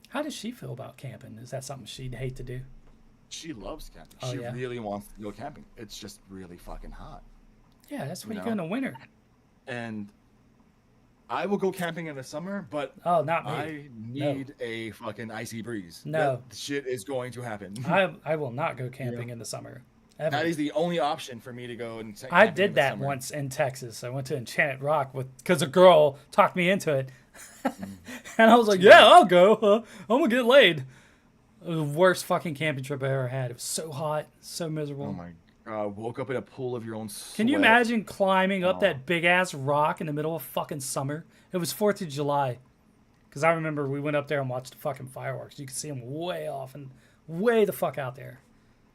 How does she feel about camping? Is that something she'd hate to do? She loves camping. Oh, She yeah? really wants to go camping. It's just really fucking hot. Yeah, that's where you You go in know? the winter. And I will go camping in the summer, but Oh, not me. I need a fucking icy breeze. No. That shit is going to happen. I will not go camping in the summer. Ever. That is the only option for me to go and I camping in did the that summer. once in Texas. I went to Enchanted Rock because a girl talked me into it, and I was like, "Yeah, I'll go. I'm gonna get laid." It was the worst fucking camping trip I ever had. It was so hot, so miserable. Oh my god! Woke up in a pool of your own sweat. Can you imagine climbing up Oh. that big ass rock in the middle of fucking summer? It was 4th of July, because I remember we went up there and watched the fucking fireworks. You could see them way off and way the fuck out there.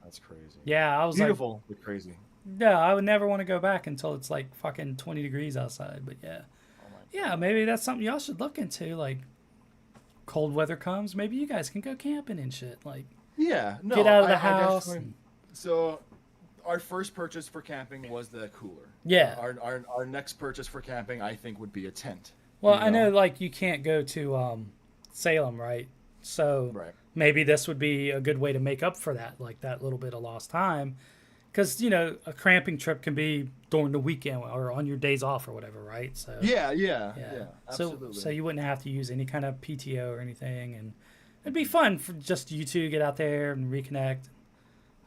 That's crazy. Yeah, I was Beautiful, but crazy. like, no, I would never want to go back until it's like fucking 20 degrees outside. But yeah. Oh my Yeah, maybe that's something y'all should look into. Like, cold weather comes, maybe you guys can go camping and shit. Like, Yeah, no. get out of the I house. definitely- So, our first purchase for camping was the cooler. Yeah. Our next purchase for camping, I think, would be a tent. Well, you I know like you can't go to Salem, right? So Right. maybe this would be a good way to make up for that, like that little bit of lost time. because a cramping trip can be during the weekend or on your days off or whatever, right? So Yeah, so absolutely. you wouldn't have to use any kind of PTO or anything, and it'd be fun for just you two to get out there and reconnect.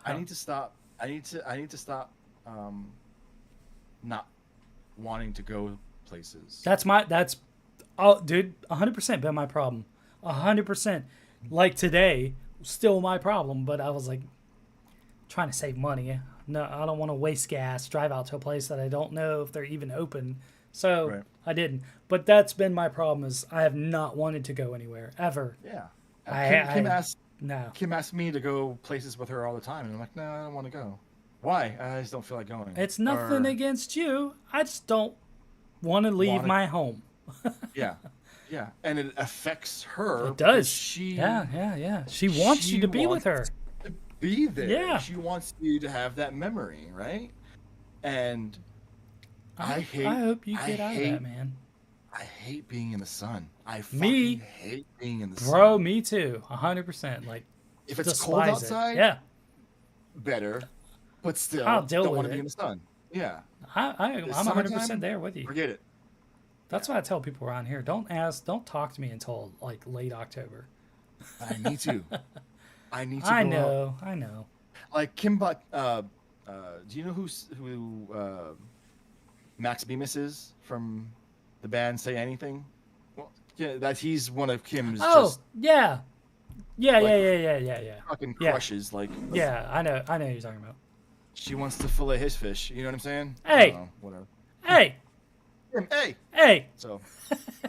I I don't, need to stop. I need to stop. Um, not wanting to go places. that's oh dude, 100% been my problem. 100%. Like today, still my problem, but I was like trying to save money. No, I don't want to waste gas, drive out to a place that I don't know if they're even open. So Right. I didn't. But that's been my problem is I have not wanted to go anywhere ever. Yeah. Kim I asked no. Kim asked me to go places with her all the time, and I'm like, no, I don't want to go. Why? I just don't feel like going. It's nothing Or against you. I just don't want to leave want to. my home. Yeah, yeah, and it affects her It because does. Yeah, yeah, yeah. She wants you she to be with wants her. to be there. Yeah. She wants you to have that memory, right? And I I hate hope you I get out of hate that, man. I hate being in the sun. I fucking Me, hate being in the bro, sun. me too. 100%. Like, If it's cold despise it. outside, Yeah. better, but I'll still deal don't with want to be it. in the sun. Yeah. I'm It's 100% summertime, there with you. forget it. That's why I tell people around here, don't talk to me until like late October. I need to. I need to I go out. know, I know. Like Kimbot, do you know who Max Bemis is from the band Say Anything? Well, yeah, that he's one of Kim's Oh, just yeah. Yeah, like yeah, yeah, yeah, yeah, yeah. fucking Yeah, crushes. Like yeah, I know who you're talking about. she wants to fillet his fish. You know what I'm saying? I don't Hey, know, whatever. hey, Hey. hey, So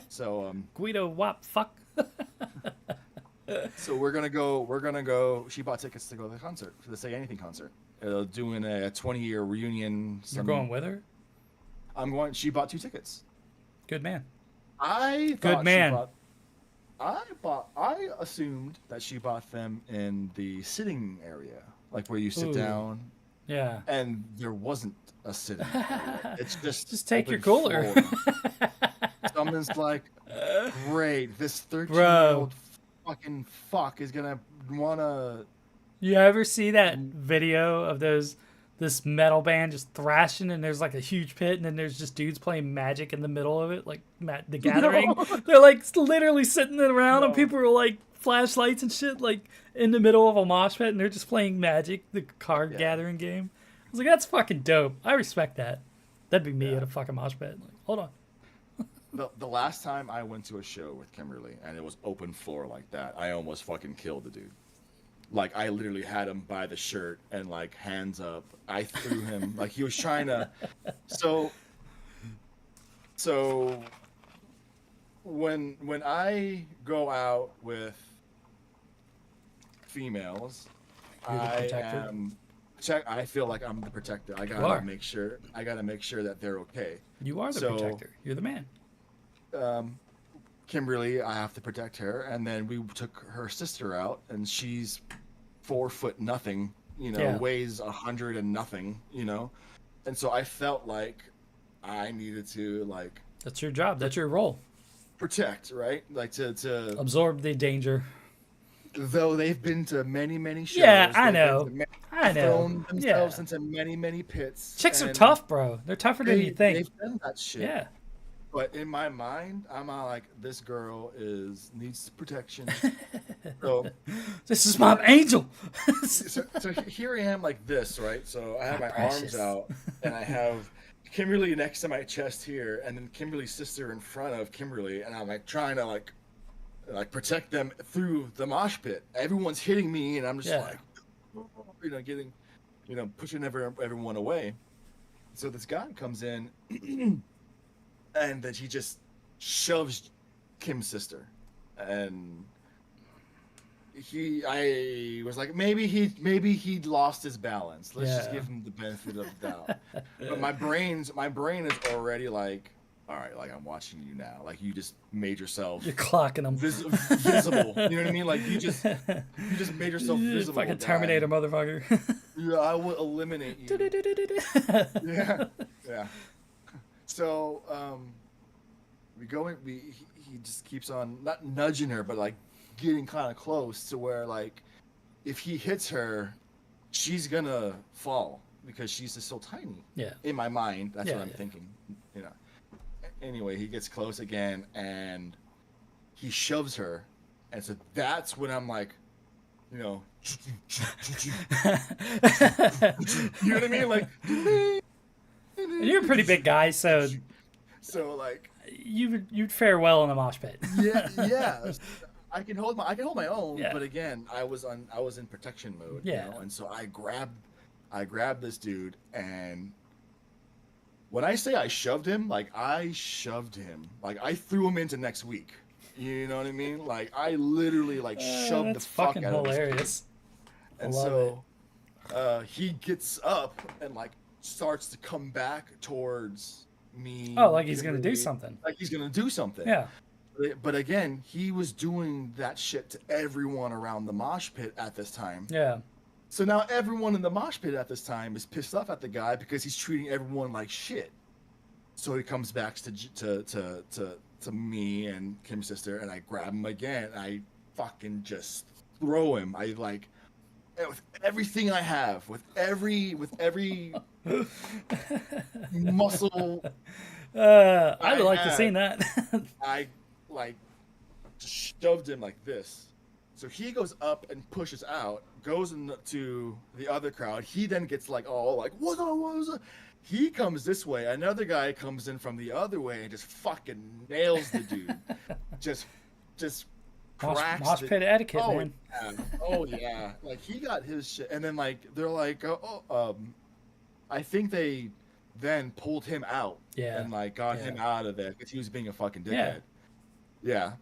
so Guido Wop, fuck. so we're gonna go. We're gonna go. She bought tickets to go to the concert for the Say Anything concert. Doing a 20-year reunion. You're going with her? I'm going. She bought 2 tickets. Good man. I Good thought man. I assumed that she bought them in the sitting area, like where you sit Ooh, down, yeah. and there wasn't a sitting area. It's just Take your open cooler. floor. Someone's like, great, this Bro, 13-year-old fucking fuck is gonna wanna. you ever see that video of this metal band just thrashing and there's like a huge pit and then there's just dudes playing Magic in the middle of it, like The Gathering? No, They're like literally sitting around and no. people are like flashlights and shit like in the middle of a mosh pit and they're just playing Magic, the card Yeah, gathering game. I was like, that's fucking dope. I respect that. That'd be me yeah. at a fucking mosh pit. Like, hold on. The last time I went to a show with Kimberly and it was open floor like that, I almost fucking killed the dude. Like I literally had him by the shirt and like hands up. I threw him like he was trying to. So so when I go out with females, You're the I protector. am check. I feel like I'm the protector. I You gotta are. make sure. I gotta make sure that they're okay. You are the So protector. You're the man. um, Kimberly, I have to protect her, and then we took her sister out, and she's 4 foot nothing. Yeah. Weighs 100 and nothing. And so I felt like I needed to like That's your job. That's your role. protect, right? Like to Absorb the danger. though they've been to many shoshows, Yeah, I they've been know. to many, I know. thrown themselves Yeah. into many pits, Chicks are and tough, bro. They're tougher than you think. they've done that shit. Yeah. But in my mind, I'm all like, this girl needs protection. So, This is my angel. so here I am like this, right? So I have my Precious. arms out, and I have Kimberly next to my chest here, and then Kimberly's sister in front of Kimberly, and I'm like trying to like protect them through the mosh pit. Everyone's hitting me, and I'm just Yeah. like, getting, pushing everyone away. So this guy comes in, and then he just shoves Kim's sister, and I was like, maybe he'd lost his balance. Let's just Yeah. give him the benefit of the doubt. But my brain is already like, all right, like I'm watching you now. Like you just made yourself You're clocking them. visible. You know what I mean? Like you just made yourself You visible. fucking guy. Terminator, motherfucker. Yeah, I will eliminate you. Yeah, yeah. So we go in. He just keeps on not nudging her, but like getting kind of close to where like if he hits her, she's gonna fall. because she's just so tiny. Yeah. In my mind, that's Yeah, what I'm yeah. thinking. You know. Anyway, he gets close again and he shoves her, and so that's when I'm like, you know, you know what I mean? Like, And you're a pretty big guy, so so like, you'd fare well in a mosh pit. yeah. I can hold my own, Yeah. but again, I was in protection mode, Yeah. you know, and so I grabbed this dude, and when I say I shoved him, like I shoved him, like I threw him into next week. You know what I mean? Like I literally like shoved the That's fuck fucking out of this hilarious. kid. And love so he gets up and like starts to come back towards me. Oh, like he's gonna literally, do something. Like he's gonna do something. Yeah. But again, he was doing that shit to everyone around the mosh pit at this time. Yeah. So now everyone in the mosh pit at this time is pissed off at the guy because he's treating everyone like shit. So he comes back to me and Kim's sister, and I grab him again. And I fucking just throw him. I like with everything I have, with every muscle. I'd like to had, see that. I like just shoved him like this. So he goes up and pushes out, goes into the other crowd. He then gets like all like, what was it? He comes this way. Another guy comes in from the other way and just fucking nails the dude. just cracks Mosh pit etiquette, oh, man. Yeah. Oh yeah. Like he got his shit, and then like they're like, I think they then pulled him out. Yeah. And like got him out of there because he was being a fucking dickhead. Yeah. Yeah.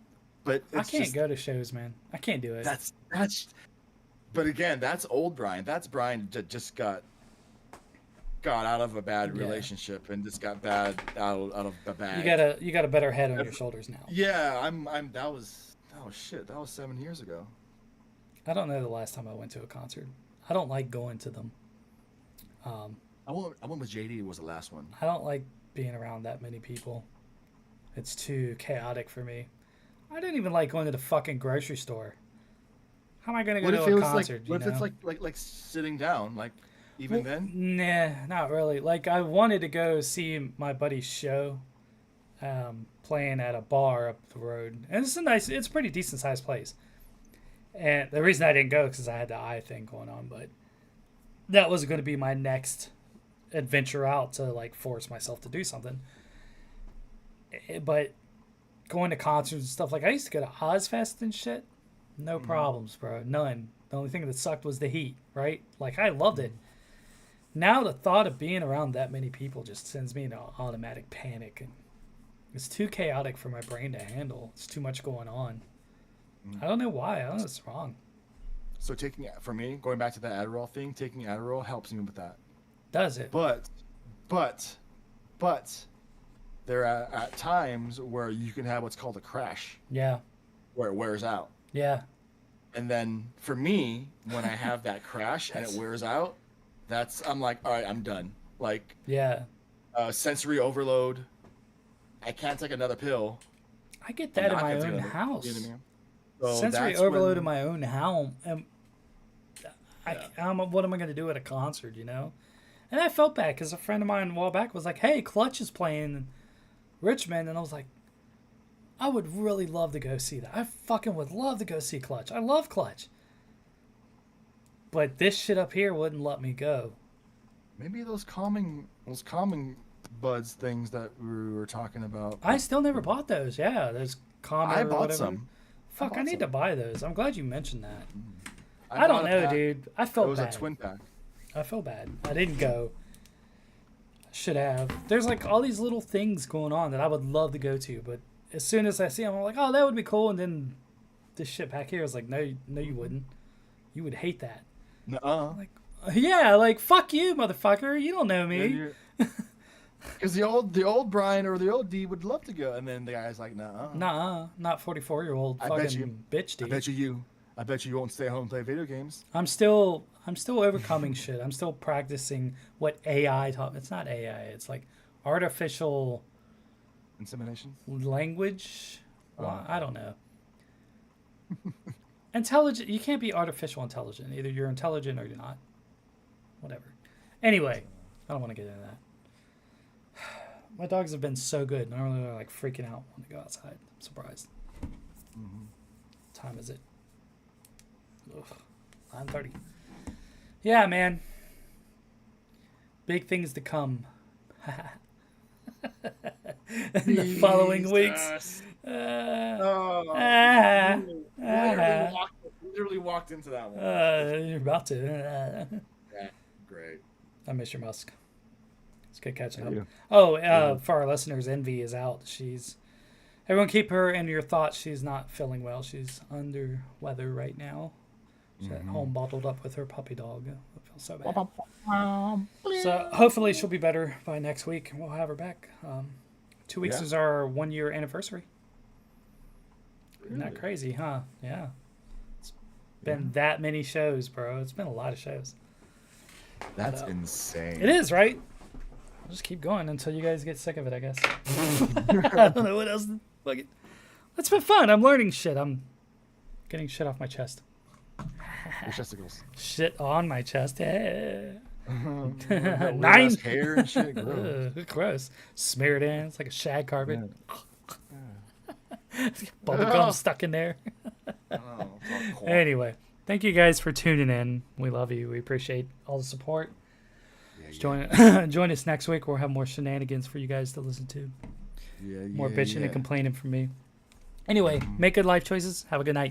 But I it's can't just, go to shows, man. I can't do it. that's but again, that's old Brian. That's Brian that just got out of a bad relationship and just got bad out of the bag. You got a better head on your shoulders now. Yeah, that was shit. That was 7 years ago. I don't know the last time I went to a concert. I don't like going to them. I went with JD was the last one. I don't like being around that many people. It's too chaotic for me. I didn't even like going to the fucking grocery store. How am I gonna go to a concert? What if it's like sitting down? Like even then? Nah, not really. Like I wanted to go see my buddy's show, playing at a bar up the road, and it's a pretty decent sized place. And the reason I didn't go is because I had the eye thing going on, but that was going to be my next adventure out to like force myself to do something. But going to concerts and stuff, like I used to go to Ozfest and shit, no problems, bro, none. The only thing that sucked was the heat, right? Like I loved it. Now the thought of being around that many people just sends me into automatic panic, and it's too chaotic for my brain to handle. It's too much going on. I don't know why. I don't know what's wrong. So for me, going back to the Adderall thing, taking Adderall helps me with that. Does it? But there are at times where you can have what's called a crash, Yeah. where it wears out. Yeah. And then for me, when I have that crash and it wears out, I'm like, all right, I'm done. Like Yeah. sensory overload. I can't take another pill. I get that in I'm not my gonna take own another- house. You know what I mean? So Sensory that's overload when- in my own home. And what am I going to do at a concert, you know? And I felt bad because a friend of mine a while back was like, hey, Clutch is playing in Richmond. And I was like, I would really love to go see that. I fucking would love to go see Clutch. I love Clutch. But this shit up here wouldn't let me go. Maybe those calming buds things that we were talking about. I still never bought those. Yeah, those Calmer I or bought whatever. some. Fuck, I need to buy those. I'm glad you mentioned that. I bought don't a know, pack. dude. I felt It was bad. a twin pack. I feel bad. I didn't go. Should have. There's like all these little things going on that I would love to go to, but as soon as I see them, I'm like, oh, that would be cool. And then this shit back here is like, no, you wouldn't. You would hate that. Nuh-uh. Like, yeah, like fuck you, motherfucker. You don't know me. Because the old Brian or the old D would love to go, and then the guy's like, nuh-uh. Nah, not 44-year-old I fucking bet you. bitch D. I bet you won't stay home and play video games. I'm still overcoming shit. I'm still practicing what AI taught. It's not AI. It's like artificial Insemination? language. Well, I don't know. Intelligent. You can't be artificial intelligent. Either you're intelligent or you're not. Whatever. Anyway, I don't want to get into that. My dogs have been so good. Normally they're like freaking out when they go outside. I'm surprised. Mm-hmm. What time is it? Ugh, 9:30. Yeah, man. Big things to come. In the following weeks. Literally walked into that one. You're about to. Yeah, great. I miss your Musk. It's good catching Yeah. up. Oh, for our listeners, Envy is out. Everyone keep her in your thoughts. She's not feeling well. She's under weather right now. She's at home bottled up with her puppy dog. I feel so bad. So hopefully she'll be better by next week and we'll have her back. 2 weeks is our 1 year anniversary. Isn't that crazy, huh? Yeah. It's been that many shows, bro. It's been a lot of shows. That's insane. It is, right? I'll just keep going until you guys get sick of it, I guess. I don't know what else. It's been fun. I'm learning shit. I'm getting shit off my chest. Your chesticles. Shit on my chest. Yeah. That 9 hair and shit. Gross. Gross. Smeared in. It's like a shag carpet. Bubblegum stuck in there. Anyway, thank you guys for tuning in. We love you. We appreciate all the support. Join us next week. We'll have more shenanigans for you guys to listen to. More bitching and complaining from me. Anyway, make good life choices. Have a good night.